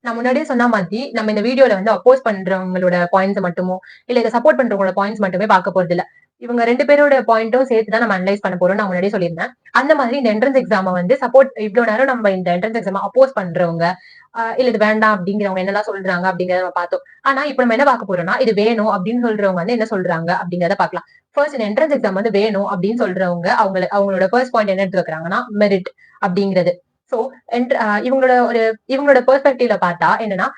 S1: நான் முன்னாடியே சொன்ன மாதிரி நம்ம இந்த வீடியோல வந்து அப்போஸ் பண்றவங்களோட பாயிண்ட்ஸ் மட்டுமோ இல்ல இதை சப்போர்ட் பண்றவங்களோட பாயிண்ட்ஸ் மட்டுமே பார்க்க போறது இல்ல. இவங்க 2 பேரோட பாயிண்ட்டும் சேர்த்து தான் நம்ம அனலைஸ் பண்ண போறோம். நான் முன்னாடியே சொல்லியிருந்தேன். அந்த மாதிரி இந்த என்ட்ரன்ஸ் எக்ஸாம வந்து சப்போர்ட் இவ்வளவு நேரம் நம்ம இந்த என்ட்ரன்ஸ் எக்ஸாம் அப்போஸ் பண்றவங்க இல்ல இது வேண்டாம் அப்படிங்கிறவங்க என்னெல்லாம் சொல்றாங்க அப்படிங்கறத நம்ம பார்த்தோம். ஆனா இப்ப நம்ம என்ன பார்க்க போறோம்னா இது வேணும் அப்படின்னு சொல்றவங்க வந்து என்ன சொல்றாங்க அப்படிங்கறத பார்க்கலாம். ஃபர்ஸ்ட் இந்த என்ட்ரன்ஸ் எக்ஸாம் வந்து வேணும் அப்படின்னு சொல்றவங்க அவங்களோட ஃபர்ஸ்ட் பாயிண்ட் என்ன எடுத்து வைக்கிறாங்கன்னா மெரிட் அப்படிங்கிறது. சோ இவங்களோட பெர்ஸ்பெக்டிவ்ல பார்த்தா என்னன்னா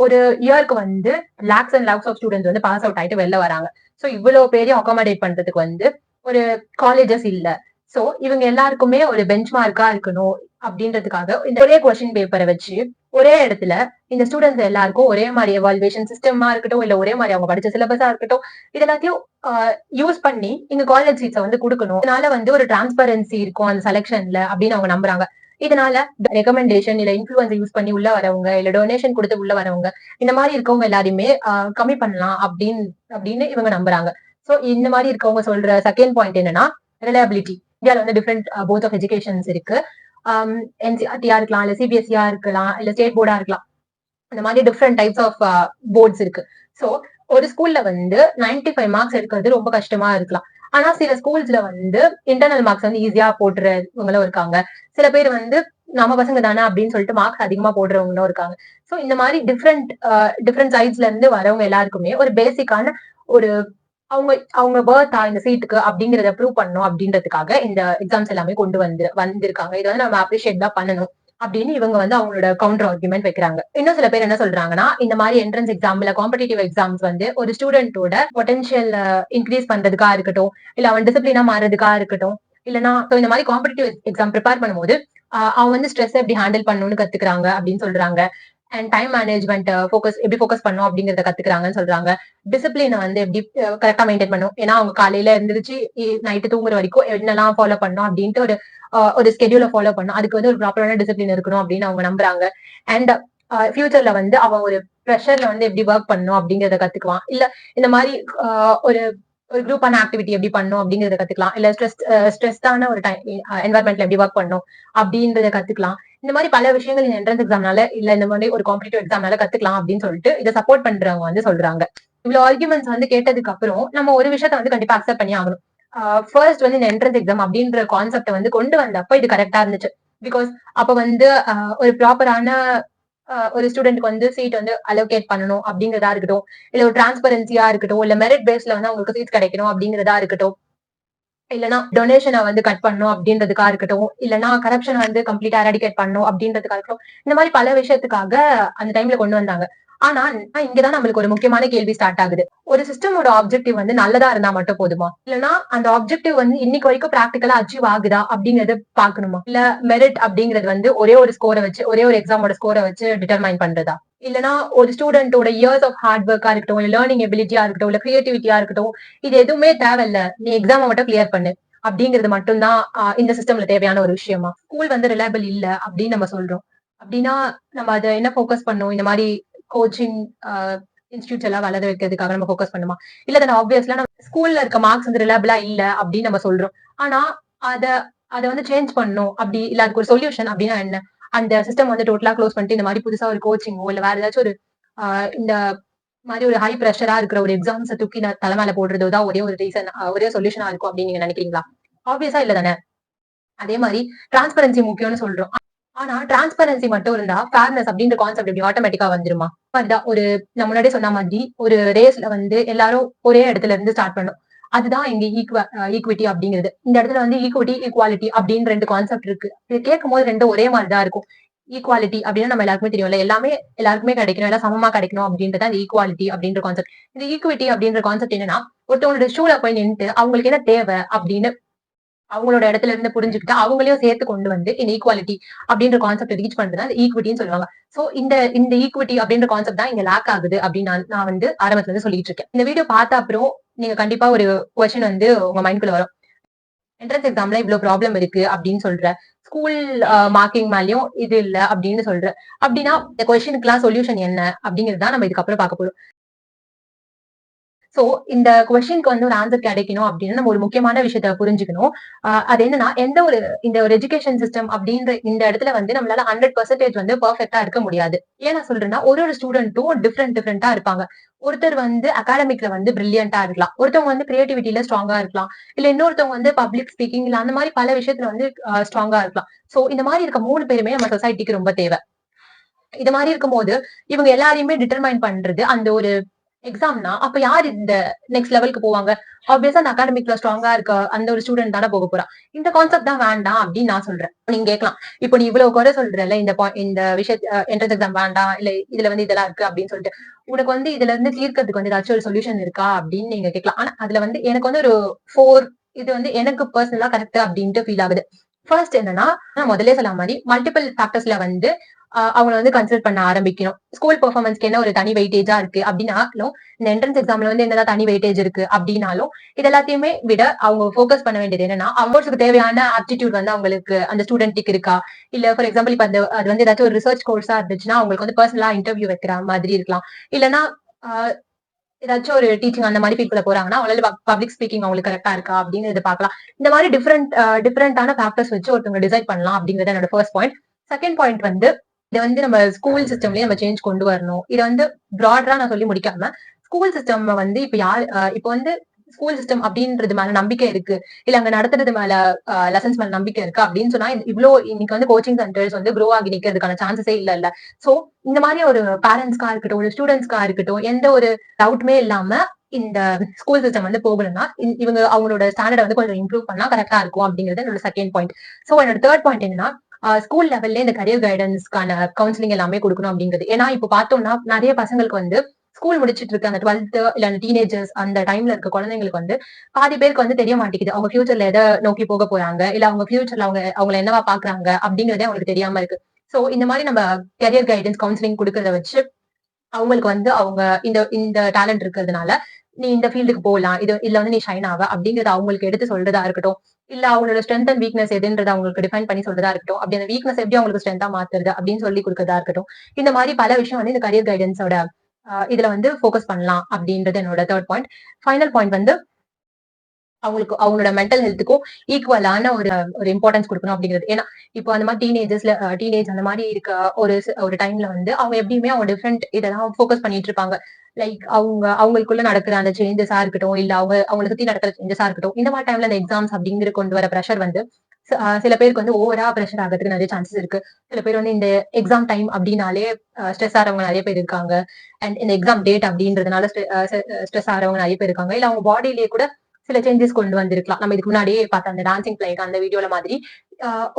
S1: ஒரு இயருக்கு வந்து lakhs and lakhs of students வந்து பாஸ் அவுட் ஆயிட்டு வெளில வராங்க. சோ இவ்வளவு பேரையும் அகாமடேட் பண்றதுக்கு வந்து ஒரு காலேஜஸ் இல்ல. சோ இவங்க எல்லாருக்குமே ஒரு பெஞ்ச் மார்க்கா இருக்கணும் அப்படின்றதுக்காக இந்த ஒரே கொஸ்டின் பேப்பரை வச்சு ஒரே இடத்துல இந்த ஸ்டூடெண்ட்ஸ் எல்லாருக்கும் ஒரே மாதிரி எவால்வேஷன் சிஸ்டமா இருக்கட்டும், இல்ல ஒரே மாதிரி அவங்க படிச்ச சிலபஸா இருக்கட்டும், இது எல்லாத்தையும் யூஸ் பண்ணி இங்க காலேஜ் சீட்ஸை வந்து கொடுக்கணும். இதனால வந்து ஒரு டிரான்ஸ்பரன்சி இருக்கும் அந்த செலக்ஷன்ல அப்படின்னு அவங்க நம்புறாங்க. இதனால ரெக்கமெண்டேஷன் இல்ல இன்ஃபுளுன்ஸ் யூஸ் பண்ணி உள்ள வரவங்க, இல்ல டொனேஷன் கொடுத்து உள்ள வரவங்க, இந்த மாதிரி இருக்கவங்க எல்லாரையுமே கம்மி பண்ணலாம் அப்படின்னு இவங்க நம்புறாங்க. சோ இந்த மாதிரி இருக்கவங்க சொல்ற செகண்ட் பாயிண்ட் என்னன்னா ரிலையபிலிட்டி. இந்தியால வந்து டிஃப்ரெண்ட் போர்ட்ஸ் ஆஃப் எஜுகேஷன்ஸ் இருக்கு. என்சிஆர்டியா இருக்கலாம், இல்ல சிபிஎஸ்சியா இருக்கலாம், இல்ல ஸ்டேட் போர்டா இருக்கலாம். அந்த மாதிரி டிஃப்ரெண்ட் டைப்ஸ் ஆஃப் போர்ட்ஸ் இருக்கு. சோ ஒரு ஸ்கூல்ல வந்து 95 மார்க்ஸ் எடுக்கிறது ரொம்ப கஷ்டமா இருக்கலாம். ஆனா சில ஸ்கூல்ஸ்ல வந்து இன்டர்னல் மார்க்ஸ் வந்து ஈஸியா போடுறவங்களும் இருக்காங்க. சில பேர் வந்து நம்ம பசங்க தானே அப்படின்னு சொல்லிட்டு மார்க்ஸ் அதிகமா போடுறவங்களும் இருக்காங்க. சோ இந்த மாதிரி டிஃப்ரெண்ட் சைட்ஸ்ல இருந்து வரவங்க எல்லாருக்குமே ஒரு பேசிக்கான ஒரு அவங்க அவங்க பர்த்தா இந்த சீட்டுக்கு அப்படிங்கறத ப்ரூவ் பண்ணணும் அப்படின்றதுக்காக இந்த எக்ஸாம்ஸ் எல்லாமே கொண்டு வந்திருக்காங்க. இதை வந்து நம்ம அப்ரிஷியேட் தான் பண்ணணும் அப்படின்னு இவங்க வந்து அவங்களோட கவுண்டர் ஆர்குமெண்ட் வைக்கிறாங்க. இன்னும் சில பேர் என்ன சொல்றாங்கன்னா இந்த மாதிரி என்ட்ரன்ஸ் எக்ஸாம் இல்ல காம்படிட்டிவ் எக்ஸாம்ஸ் வந்து ஒரு ஸ்டூடெண்டோட பொட்டன்ஷியல் இன்க்ரீஸ் பண்றதுக்கா இருக்கட்டும், இல்ல அவன் டிசிப்ளினா மாறதுக்கா இருக்கட்டும், இல்லைன்னா இந்த மாதிரி காம்படிட்டிவ் எக்ஸாம் ப்ரிப்பேர் பண்ணும்போது அவன் வந்து ஸ்ட்ரெஸ் எப்படி ஹேண்டில் பண்ணணும்னு கத்துக்கிறாங்க அப்படின்னு சொல்றாங்க. அண்ட் டைம் மேனேஜ்மெண்ட் எப்படி ஃபோக்கஸ் பண்ணும் அப்படிங்கறத கத்துக்கிறாங்கன்னு சொல்றாங்க. டிசிப்ளினை வந்து எப்படி கரெக்டா மெயின்டைன் பண்ணும், ஏன்னா அவங்க காலையில இருந்துச்சு நைட்டு தூங்குற வரைக்கும் என்னெல்லாம் ஃபாலோ பண்ணும் அப்படின்ட்டு ஒரு ஸ்கெடியூல ஃபாலோ பண்ணும். அதுக்கு வந்து ஒரு ப்ராப்பரான டிசிப்ளின் இருக்கணும் அப்படின்னு அவங்க நம்புறாங்க. அண்ட் ஃபியூச்சர்ல வந்து அவன் ஒரு ப்ரெஷர்ல வந்து எப்படி ஒர்க் பண்ணும் அப்படிங்கறத கத்துக்குவான். இல்ல இந்த மாதிரி ஒரு ஒரு குரூப்பான ஆக்டிவிட்டி எப்படி பண்ணும் அப்படிங்கறத கத்துக்கலாம். இல்ல ஸ்ட்ரெஸ்டான ஒரு என்வரன்மெண்ட்ல எப்படி ஒர்க் பண்ணும் அப்படின்றத கத்துக்கலாம். இந்த மாதிரி பல விஷயங்கள் இந்த என்ட்ரன்ஸ் எக்ஸாம்னால இல்ல இந்த மாதிரி ஒரு காம்படிட்டிவ் எக்ஸாம்னால கத்துக்கலாம் அப்படின்னு சொல்லிட்டு இதை சப்போர்ட் பண்றவங்க வந்து சொல்றாங்க. இவ்வளவு ஆர்குமெண்ட்ஸ் வந்து கேட்டதுக்கு அப்புறம் நம்ம ஒரு விஷயத்த வந்து கண்டிப்பா அக்செப்ட் பண்ணி ஆகணும். ஃபர்ஸ்ட் வந்து இந்த என்ட்ரன்ஸ் எக்ஸாம் அப்படின்ற கான்செப்ட வந்து கொண்டு வந்தப்ப இது கரெக்டா இருந்துச்சு. பிகாஸ் அப்ப வந்து ஒரு ப்ராப்பரான ஒரு ஸ்டூடெண்ட்க்கு வந்து சீட் வந்து அலோகேட் பண்ணணும் அப்படிங்கறதா இருக்கட்டும், இல்ல ஒரு டிரான்ஸ்பரன்சியா இருக்கட்டும், இல்ல மெரிட் பேஸ்ல வந்து அவங்களுக்கு சீட் கிடைக்கணும் அப்படிங்கறதா இருக்கட்டும், இல்லனா டொனேஷனை வந்து கட் பண்ணும் அப்படின்றதுக்கா இருக்கட்டும், இல்லனா கரப்ஷன் வந்து கம்ப்ளீட்டா எராடிகேட் பண்ணும் அப்படின்றதுக்கா இருக்கட்டும், இந்த மாதிரி பல விஷயத்துக்காக அந்த டைம்ல கொண்டு வந்தாங்க. ஆனா இங்கதான் நம்மளுக்கு ஒரு முக்கியமான கேள்வி ஸ்டார்ட் ஆகுது. ஒரு சிஸ்டமோட ஆப்ஜெக்டிவ் வந்து நல்லதா இருந்தா மட்டும் போதுமா, இல்லனா அந்த ஆப்ஜெக்டிவ் வந்து இன்னைக்கு வரைக்கும் பிராக்டிகலா அச்சீவ் ஆகுதா அப்படிங்கறது பாக்கணுமா, இல்ல மெரிட் அப்படிங்கிறது வந்து ஒரே ஒரு ஸ்கோரை வச்சு ஒரே ஒரு எக்ஸாமோட ஸ்கோரை வச்சு டிட்டர்மைன் பண்றதா, இல்லனா ஒரு ஸ்டூடெண்டோட இயர்ஸ் ஆஃப் ஹார்ட் ஒர்க்கா இருக்கட்டும், இல்ல லேர்னிங் எபிலிட்டியா இருக்கட்டும், இல்ல கிரியேட்டிவிட்டியா இருக்கட்டும், இது எதுவுமே தேவையில்ல, நீ எக்ஸாமை மட்டும் கிளியர் பண்ணு அப்படிங்கிறது மட்டும்தான் இந்த சிஸ்டம்ல தேவையான ஒரு விஷயமா? ஸ்கூல் வந்து ரிலையபிள் இல்ல அப்படின்னு நம்ம சொல்றோம் அப்படின்னா நம்ம அதை என்ன ஃபோக்கஸ் பண்ணோம், இந்த மாதிரி கோச்சிங் இன்ஸ்டியூட்ஸ் எல்லாம் வளர வைக்கிறதுக்காக நம்ம ஃபோக்கஸ் பண்ணுமா? இல்ல தானே ஆப்வியஸ்லா நம்ம ஸ்கூல்ல இருக்க மார்க்ஸ் வந்து ரிலையபிளா இல்ல அப்படின்னு நம்ம சொல்றோம். ஆனா அத அத வந்து சேஞ்ச் பண்ணணும் அப்படி இல்ல அதுக்கு ஒரு சொல்யூஷன் அப்படின்னா என்ன? அந்த சிஸ்டம் வந்து டோட்டலா க்ளோஸ் பண்ணிட்டு இந்த மாதிரி புதுசா ஒரு கோச்சிங்கோ இல்ல வேற ஏதாச்சும் ஒரு இந்த மாதிரி ஒரு ஹை பிரஷரா இருக்கிற ஒரு எக்ஸாம்ஸ தூக்கி தலை மேல போடுறதோ தான் ஒரே ஒரு ரீசன் ஒரே சொல்யூஷனா இருக்கும் அப்படின்னு நீங்க நினைக்கிறீங்களா? ஆப்வியஸா இல்ல தானே. அதே மாதிரி டிரான்ஸ்பரன்சி முக்கியம்னு சொல்றோம். ஆனா டிரான்ஸ்பரன்சி மட்டும் இருந்தா ஃபேர்னஸ் அப்படின்ற கான்செப்ட் எப்படி ஆட்டோமேட்டிக்கா வந்துருமா? அதுதான் ஒரு நான் முன்னாடியே சொன்ன மாதிரி ஒரு ரேஸ்ல வந்து எல்லாரும் ஒரே இடத்துல இருந்து ஸ்டார்ட் பண்ணும். அதுதான் இங்க ஈக்விட்டி அப்படிங்கிறது. இந்த இடத்துல வந்து ஈக்விட்டி ஈக்குவாலிட்டி அப்படின்னு ரெண்டு கான்செப்ட் இருக்கு. இது கேட்கும் போது ரெண்டும் ஒரே மாதிரி தான் இருக்கும். ஈக்குவாலிட்டி அப்படின்னா நம்ம எல்லாருக்குமே தெரியும்ல, எல்லாமே எல்லாருக்குமே கிடைக்கணும், எல்லாம் சமமா கிடைக்கணும் அப்படின்றது அந்த ஈக்குவாலிட்டி அப்படின்ற கான்செப்ட். இந்த ஈக்விட்டி அப்படின்ற கான்செப்ட் என்னன்னா ஒருத்தவங்களோட ஷூல போய் நின்னுட்டு அவங்களுக்கு என்ன தேவை அப்படின்னு அவங்களோட இடத்துல இருந்து புரிஞ்சுக்கிட்டு அவங்களையும் சேர்த்து கொண்டு வந்து இந்த ஈக்குவாலிட்டி அப்படின்ற கான்செப்ட் ரீச் பண்றது அந்த ஈக்விட்டின்னு சொல்லுவாங்க. சோ இந்த இந்த ஈக்விட்டி அப்படின்ற கான்செப்ட் தான் இங்க லேக் ஆகுது அப்படின்னு நான் வந்து ஆரம்பத்துல இருந்து சொல்லிட்டு இருக்கேன். இந்த வீடியோ பார்த்த அப்புறம் நீங்க கண்டிப்பா ஒரு கொஸ்டின் வந்து உங்க மைண்ட்குள்ள வரும். என்ட்ரன்ஸ் எக்ஸாம்ல இவ்வளவு ப்ராப்ளம் இருக்கு அப்படின்னு சொல்ற, ஸ்கூல் மார்க்கிங் மேலயும் இது இல்ல அப்படின்னு சொல்ற, அப்படின்னா இந்த கொஸ்டினுக்கு எல்லாம் சொல்யூஷன் என்ன அப்படிங்கிறது தான் நம்ம இதுக்கப்புறம் பார்க்க போறோம். சோ இந்த கொஸ்டினுக்கு வந்து ஒரு ஆன்சர் கிடைக்கணும் அப்படின்னு நம்ம ஒரு முக்கியமான விஷயத்த புரிஞ்சுக்கணும். அது என்னன்னா எந்த ஒரு இந்த ஒரு எஜுகேஷன் சிஸ்டம் அப்படின்ற இந்த இடத்துல வந்து நம்மளால 100% வந்து பெர்ஃபெக்ட்டா இருக்க முடியாது. ஏன் நான் சொல்றேன்னா ஒரு ஒரு ஸ்டூடெண்ட்டும் டிஃப்ரெண்டா இருப்பாங்க. ஒருத்தர் வந்து அகாடமிக்ல வந்து பிரில்லியண்டா இருக்கலாம். ஒருத்தவங்க வந்து கிரியேட்டிவிட்டில ஸ்ட்ராங்கா இருக்கலாம். இல்ல இன்னொருத்தவங்க வந்து பப்ளிக் ஸ்பீக்கிங் இல்ல அந்த மாதிரி பல விஷயத்துல வந்து ஸ்ட்ராங்கா இருக்கலாம். சோ இந்த மாதிரி இருக்க 3 பேருமே நம்ம சொசைட்டிக்கு ரொம்ப தேவை. இது மாதிரி இருக்கும்போது இவங்க எல்லாரையுமே டிட்டர்மைன் பண்றது அந்த ஒரு எக்ஸாம்னா அப்ப யார் இந்த நெக்ஸ்ட் லெவலுக்கு போவாங்க? ஆப்வியஸா அந்த அகாடமிக்ல ஸ்ட்ராங்கா இருக்க அந்த ஒரு ஸ்டூடெண்ட் தானே போக போறா. இந்த கான்செப்ட் தான் வேண்டாம் அப்படின்னு நான் சொல்றேன். நீங்க கேட்கலாம், இப்போ நீ இவ்வளவு குறை சொல்றல இந்த விஷயத்த என்ட்ரன்ஸ் எக்ஸாம் வேண்டாம் இல்ல இதுல வந்து இதெல்லாம் இருக்கு அப்படின்னு சொல்லிட்டு உனக்கு வந்து இதுல இருந்து தீர்க்கிறதுக்கு வந்து ஏதாச்சும் ஒரு சொல்யூஷன் இருக்கா அப்படின்னு நீங்க கேட்கலாம். ஆனா அதுல வந்து எனக்கு வந்து ஒரு 4 இது வந்து எனக்கு பர்சனலா கரெக்ட் அப்படின்ட்டு ஃபீல் ஆகுது. ஃபர்ஸ்ட் என்னன்னா நான் முதல்ல சொன்ன மாதிரி மல்டிபிள் ஃபேக்டர்ஸ்ல வந்து அவங்கள வந்து கன்சிடர் பண்ண ஆரம்பிக்கணும். ஸ்கூல் பெர்ஃபார்மன்ஸ்க்கு என்ன ஒரு தனி வெயிட்டேஜா இருக்கு அப்படின்னாலும் இந்த என்ட்ரன்ஸ் எக்ஸாம்ல வந்து என்னதான் தனி வெயிட்டேஜ் இருக்கு அப்படின்னாலும் இது எல்லாத்தையுமே விட அவங்க ஃபோக்கஸ் பண்ண வேண்டியது என்னன்னா அவங்களுக்கு தேவையான ஆப்டிடியூட் வந்து அவங்களுக்கு அந்த ஸ்டூடெண்ட்டுக்கு இருக்கா, இல்ல ஃபார் எக்ஸாம்பிள் இப்ப அது வந்து ஏதாச்சும் ஒரு ரிசர்ச் கோர்ஸா இருந்துச்சுன்னா அவங்களுக்கு வந்து பர்சனலா இன்டர்வியூ வைக்கிற மாதிரி இருக்கலாம். இல்லைன்னா ஏதாச்சும் ஒரு டீச்சிங் அந்த மாதிரி ஃபீல்ட்ல போறாங்கன்னா அவங்களால பப்ளிக் ஸ்பீக்கிங் அவங்களுக்கு கரெக்டா இருக்கா அப்படின்னு பாக்கலாம். இந்த மாதிரி டிஃபரெண்டான ஃபேக்டர்ஸ் வச்சு ஒருத்தவங்க டிசைட் பண்ணலாம் அப்படிங்கறது என்னோட ஃபர்ஸ்ட் பாயிண்ட். செகண்ட் பாயிண்ட் வந்து இதை வந்து நம்ம ஸ்கூல் சிஸ்டம்லயே நம்ம சேஞ்ச் கொண்டு வரணும். இதை வந்து ப்ராடரா நான் சொல்லி முடிக்காம ஸ்கூல் சிஸ்டம் வந்து இப்ப வந்து ஸ்கூல் சிஸ்டம் அப்படின்றது மேல நம்பிக்கை இருக்கு, இல்ல அங்க நடத்துறது மேல லெசன்ஸ் மேல நம்பிக்கை இருக்கு அப்படின்னு சொன்னா இவ்வளவு இன்னைக்கு வந்து கோச்சிங் சென்டர்ஸ் வந்து க்ரோ ஆகி நிக்கிறதுக்கான சான்சஸே இல்ல. சோ இந்த மாதிரி ஒரு பேரண்ட்ஸ்க்கா இருக்கட்டும் ஒரு ஸ்டூடெண்ட்ஸ்க்கா இருக்கட்டும் எந்த ஒரு டவுட்மே இல்லாம இந்த ஸ்கூல் சிஸ்டம் வந்து போகணும்னா இவங்க அவங்களோட ஸ்டாண்டர்ட் வந்து கொஞ்சம் இம்ப்ரூவ் பண்ணா கரெக்டா இருக்கும் அப்படிங்கிறது என்னோட செகண்ட் பாயிண்ட். சோ என்னோட தேர்ட் பாயிண்ட் என்னன்னா ஸ்கூல் லெவல்ல இந்த கரியர் கைடன்ஸ்க்கான கவுன்சிலிங் எல்லாமே கொடுக்கணும் அப்படிங்கிறது. ஏன்னா இப்ப பார்த்தோம்னா நிறைய பசங்களுக்கு வந்து ஸ்கூல் முடிச்சிட்டு இருக்க அந்த 12th இல்ல அந்த டீனேஜர்ஸ் அந்த டைம்ல இருக்க குழந்தைங்களுக்கு வந்து பாதி பேருக்கு வந்து தெரிய மாட்டேங்குது அவங்க ஃபியூச்சர்ல எதை நோக்கி போக போறாங்க, இல்ல அவங்க ஃபியூச்சர்ல அவங்களை என்னவா பாக்குறாங்க அப்படிங்கறதே அவங்களுக்கு தெரியாம இருக்கு. சோ இந்த மாதிரி நம்ம கரியர் கைடன்ஸ் கவுன்சிலிங் கொடுக்கறத வச்சு அவங்களுக்கு வந்து அவங்க இந்த இந்த டேலண்ட் இருக்கிறதுனால நீ இந்த ஃபீல்டுக்கு போகலாம், இதுல வந்து நீ ஷைன் ஆவ அப்படிங்கறத அவங்களுக்கு எடுத்து சொல்றதா இருக்கட்டும், இல்ல அவங்களோட ஸ்ட்ரென்த் அண்ட் வீக்னஸ் எதுன்றத அவங்களுக்கு டிஃபைன் பண்ணி சொல்றதா இருக்கட்டும், அப்படி அந்த வீக்னஸ் எப்படி அவங்களுக்கு ஸ்ட்ரென்த்தா மாத்துறது அப்படின்னு சொல்லி கொடுக்கறதா இருக்கட்டும். இந்த மாதிரி பல விஷயம் வந்து இந்த கரியர் கைடன்ஸோட இதுல வந்து ஃபோக்கஸ் பண்ணலாம் அப்படின்றது என்னோட தேர்ட் பாயிண்ட். ஃபைனல் பாயிண்ட் வந்து அவங்களுக்கு அவங்களோட மென்டல் ஹெல்த்துக்கும் ஈக்குவலான ஒரு ஒரு இம்பார்ட்டன்ஸ் கொடுக்கணும் அப்படிங்கிறது. ஏன்னா இப்போ அந்த மாதிரி டீனேஜ் அந்த மாதிரி இருக்க ஒரு டைம்ல வந்து அவங்க எப்படியுமே அவங்க டிஃப்ரெண்ட் இதெல்லாம் ஃபோக்கஸ் பண்ணிட்டு இருப்பாங்க. லைக் அவங்களுக்குள்ள நடக்கிற அந்த சேஞ்சஸா இருக்கட்டும், இல்ல அவங்களை சுத்தி நடக்கிற சேஞ்சஸா இருக்கட்டும், இந்த மாதிரி டைம்ல அந்த எக்ஸாம்ஸ் அப்படிங்கிற கொண்டு வர ப்ரெஷர் வந்து சில பேருக்கு வந்து ஓவரா ப்ரெஷர் ஆகிறதுக்கு நிறைய சான்சஸ் இருக்கு. சில பேர் வந்து இந்த எக்ஸாம் டைம் அப்படின்னாலே ஸ்ட்ரெஸ் ஆறவங்க நிறைய பேர் இருக்காங்க. அண்ட் இந்த எக்ஸாம் டேட் அப்படின்றதுனால ஸ்ட்ரெஸ் ஆறவங்க நிறைய பேர் இருக்காங்க. இல்ல அவங்க பாடியிலேயே கூட சில சேஞ்சஸ் கொண்டு வந்திருக்கலாம். நம்ம இதுக்கு முன்னாடியே பார்த்த அந்த டான்சிங் பிளேக் அந்த வீடியோல மாதிரி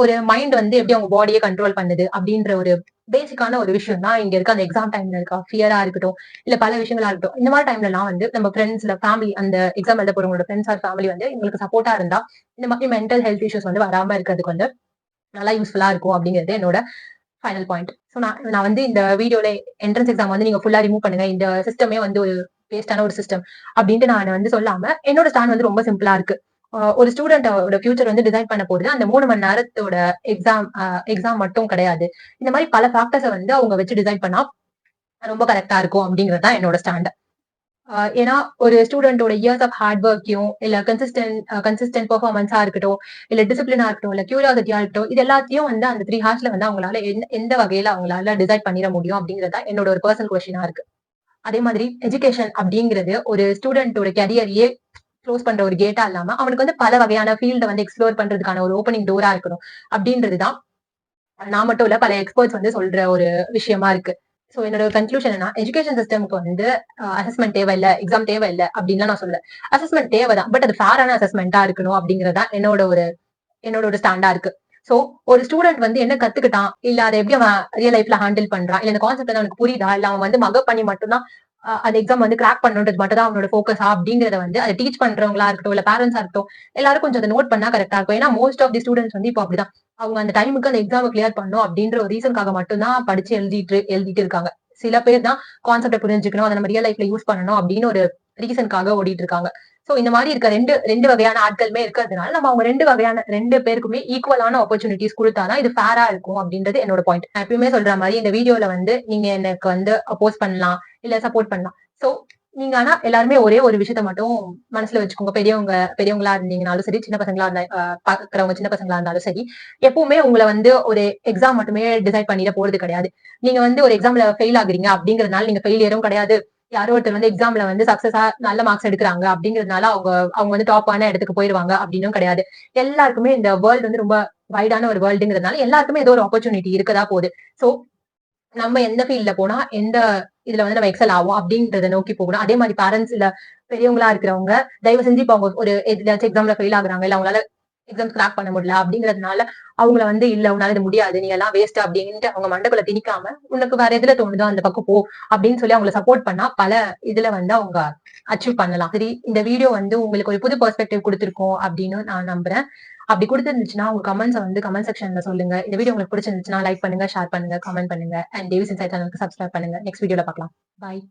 S1: ஒரு மைண்ட் வந்து எப்படி அவங்க பாடியை கண்ட்ரோல் பண்ணுது அப்படின்ற ஒரு பேசிக்கான ஒரு விஷயம் தான் இங்க இருக்க அந்த எக்ஸாம் டைம்ல இருக்கா ஃபியரா இருக்கட்டும், இல்ல பல விஷயங்களா இருக்கட்டும். இந்த மாதிரி டைம்ல எல்லாம் வந்து நம்ம ஃப்ரெண்ட்ஸ் இல்ல ஃபேமிலி அந்த எக்ஸாம் எழுத போறவங்களோட ஃப்ரெண்ட்ஸ் ஆர் ஃபேமிலி வந்து உங்களுக்கு சப்போர்ட்டா இருந்தா இந்த மாதிரி மென்டல் ஹெல்த் இஷ்யூஸ் வந்து வராம இருக்கிறதுக்கு வந்து நல்லா யூஸ்ஃபுல்லா இருக்கும் அப்படிங்கிறது என்னோட ஃபைனல் பாயிண்ட். ஸோ நான் வந்து இந்த வீடியோல என்ட்ரன்ஸ் எக்ஸாம் வந்து நீங்க ஃபுல்லா ரிமூவ் பண்ணுங்க, இந்த சிஸ்டமே வந்து ஒரு வேஸ்டான ஒரு சிஸ்டம் அப்படின்ட்டு நான் வந்து சொல்லாம என்னோட ஸ்டாண்ட் வந்து ரொம்ப சிம்பிளா இருக்கு. ஒரு ஸ்டூடெண்டோட ஃபியூச்சர் வந்து டிசைன் பண்ண போறது அந்த 3 மணி நேரத்தோட எக்ஸாம் மட்டும் கிடையாது. இந்த மாதிரி பல ஃபேக்டர்ஸை வந்து அவங்க வச்சு டிசைன் பண்ணா ரொம்ப கரெக்டா இருக்கும் அப்படிங்கிறது தான் என்னோட ஸ்டாண்ட். ஏன்னா ஒரு ஸ்டூடெண்டோட இயர்ஸ் ஆஃப் ஹார்ட் ஒர்க்கையும் இல்ல கன்சிஸ்டன்ட் பெர்ஃபார்மன்ஸா இருக்கட்டும், இல்ல டிசிப்ளினா இருக்கட்டும், இல்ல கியூரியாசிட்டியா இருக்கட்டும், இது எல்லாத்தையும் வந்து அந்த 3 ஹார்ஸ்ல வந்து அவங்களால எந்த வகையில அவங்களால டிசைட் பண்ணிட முடியும் அப்படிங்கிறது தான் என்னோட ஒரு பர்சனல் கொஸ்டினா இருக்கு. அதே மாதிரி எஜுகேஷன் அப்படிங்கிறது ஒரு ஸ்டூடெண்டோட கரியரையே க்ளோஸ் பண்ற ஒரு கேட்டா இல்லாம அவனுக்கு வந்து பல வகையான ஃபீல்ட வந்து எக்ஸ்ப்ளோர் பண்றதுக்கான ஒரு ஓப்பனிங் டோரா இருக்கணும் அப்படின்றதுதான் நான் மட்டும் இல்ல, பல எக்ஸ்பர்ட்ஸ் வந்து சொல்ற ஒரு விஷயமா இருக்கு. சோ என்னோட கன்க்ளூஷன் என்ன, எஜுகேஷன் சிஸ்டம்க்கு வந்து அசஸ்மெண்ட் தேவையில்ல, எக்ஸாம் தேவையில்ல அப்படின்லாம் நான் சொல்லல. அசஸ்மெண்ட் தேவைதான். பட் அது ஃபேரான அசஸ்மெண்டா இருக்கணும் அப்படிங்கறதா என்னோட ஒரு ஸ்டாண்டா இருக்கு. சோ ஒரு ஸ்டூடெண்ட் வந்து என்ன கத்துக்கிட்டான், இல்ல அதை எப்படி அவன் ரியல் லைஃப்ல ஹேண்டில் பண்றான், இல்ல இந்த கான்செப்ட் அவனுக்கு புரியுதா, இல்ல அவன் வந்து மகப் பண்ணி மட்டும்தான் அந்த எக்ஸாம் வந்து கிராக் பண்ணுன்றது மட்டும் தான் அவனோட ஃபோக்கஸா அப்படிங்கறத வந்து அதை டீச் பண்றவங்களா இருக்கட்டும், இல்ல பேரண்ட்ஸா இருக்கட்டும், எல்லாரும் கொஞ்சம் அதை நோட் பண்ணா கரெக்டா இருக்கும். ஏன்னா மோஸ்ட் ஆஃப் தி ஸ்டூடெண்ட்ஸ் வந்து இப்போ அப்படிதான். அவங்க அந்த டைமுக்கு அந்த எக்ஸாம் கிளியர் பண்ணும் அப்படின்ற ஒரு ரீசனுக்காக மட்டும்தான் படிச்சு எழுதிட்டு இருக்காங்க. சில பேர் தான் கான்செப்ட புரிஞ்சுக்கணும், அதை நம்ம ரியல் லைஃப்ல யூஸ் பண்ணணும் அப்படின்னு ஒரு ரீசனுக்காக ஓடிட்டு இருக்காங்க. சோ இந்த மாதிரி இருக்க ரெண்டு வகையான ஆட்களுமே இருக்கிறதுனால நம்ம அவங்க ரெண்டு பேருக்குமே ஈக்குவலான ஆப்பர்ச்சுனிட்டிஸ் கொடுத்தாதான் இது ஃபேரா இருக்கும் அப்படின்றது என்னோட பாயிண்ட். நான் எப்பயுமே சொல்ற மாதிரி இந்த வீடியோல வந்து நீங்க எனக்கு வந்து அப்போஸ் பண்ணலாம், இல்ல சப்போர்ட் பண்ணலாம். சோ நீங்க ஆனா எல்லாருமே ஒரே ஒரு விஷயத்த மட்டும் மனசுல வச்சுக்கோங்க. பெரியவங்களா இருந்தீங்கனாலும் சரி, சின்ன பசங்களா இருந்தா பாக்குறவங்க சின்ன பசங்களா இருந்தாலும் சரி, எப்பவுமே உங்களை வந்து ஒரு எக்ஸாம் மட்டுமே டிசைட் பண்ணிட போறது கிடையாது. நீங்க வந்து ஒரு எக்ஸாம்ல ஃபெயில் ஆகுறீங்க அப்படிங்கறதுனால நீங்க ஃபெயிலியரும் கிடையாது. யாரோ ஒருத்தர் வந்து எக்ஸாம்ல வந்து சக்சஸா நல்ல மார்க்ஸ் எடுக்கிறாங்க அப்படிங்கறதுனால அவங்க வந்து டாப்பான இடத்துக்கு போயிருவாங்க அப்படின்னும் கிடையாது. எல்லாருக்குமே இந்த வேர்ல்டு வந்து ரொம்ப வைடான ஒரு வேர்ல்டுங்கிறதுனால எல்லாருக்குமே ஏதோ ஒரு ஆப்பர்ச்சுனிட்டி இருக்கதா போகுது. சோ நம்ம எந்த ஃபீல்ட்ல போனா எந்த இதுல வந்து நம்ம எக்ஸல் ஆகும் அப்படின்றத நோக்கி போகணும். அதே மாதிரி பேரண்ட்ஸ் இல்ல பெரியவங்களா இருக்கிறவங்க தயவு செஞ்சு இப்ப அவங்க ஒரு எதுலாச்சும் எக்ஸாம்ல ஃபெயில் ஆகுறாங்க, இல்ல அவங்களால எக்ஸாம் கிராக் பண்ண முடியல அப்படிங்கறதுனால அவங்கள வந்து இல்ல உன்னால இது முடியாது, நீ எல்லாம் வேஸ்ட் அப்படின்ட்டு அவங்க மண்டக்குள்ள திணிக்காம உனக்கு வேற எதுல தோணுதோ அந்த பக்கம் போ அப்படின்னு சொல்லி அவங்களை சப்போர்ட் பண்ணா பல இதுல வந்து அவங்க அச்சீவ் பண்ணலாம். சரி, இந்த வீடியோ வந்து உங்களுக்கு ஒரு புது பெர்ஸ்பெக்டிவ் கொடுத்திருக்கோம் அப்படின்னு நான் நம்புறேன். அப்படி கொடுத்திருந்துச்சுன்னா உங்க கமெண்ட்ஸ் வந்து கமெண்ட் செக்ஷன்ல சொல்லுங்க. இந்த வீடியோ உங்களுக்கு பிடிச்சிருந்துச்சுன்னா லைக் பண்ணுங்க, ஷேர் பண்ணுங்க, கமெண்ட் பண்ணுங்க அண்ட் டேவிஸ் இன்சைட் சேனலுக்கு சப்ஸ்கிரைப் பண்ணுங்க. நெக்ஸ்ட் வீடியோல பார்க்கலாம். பாய்.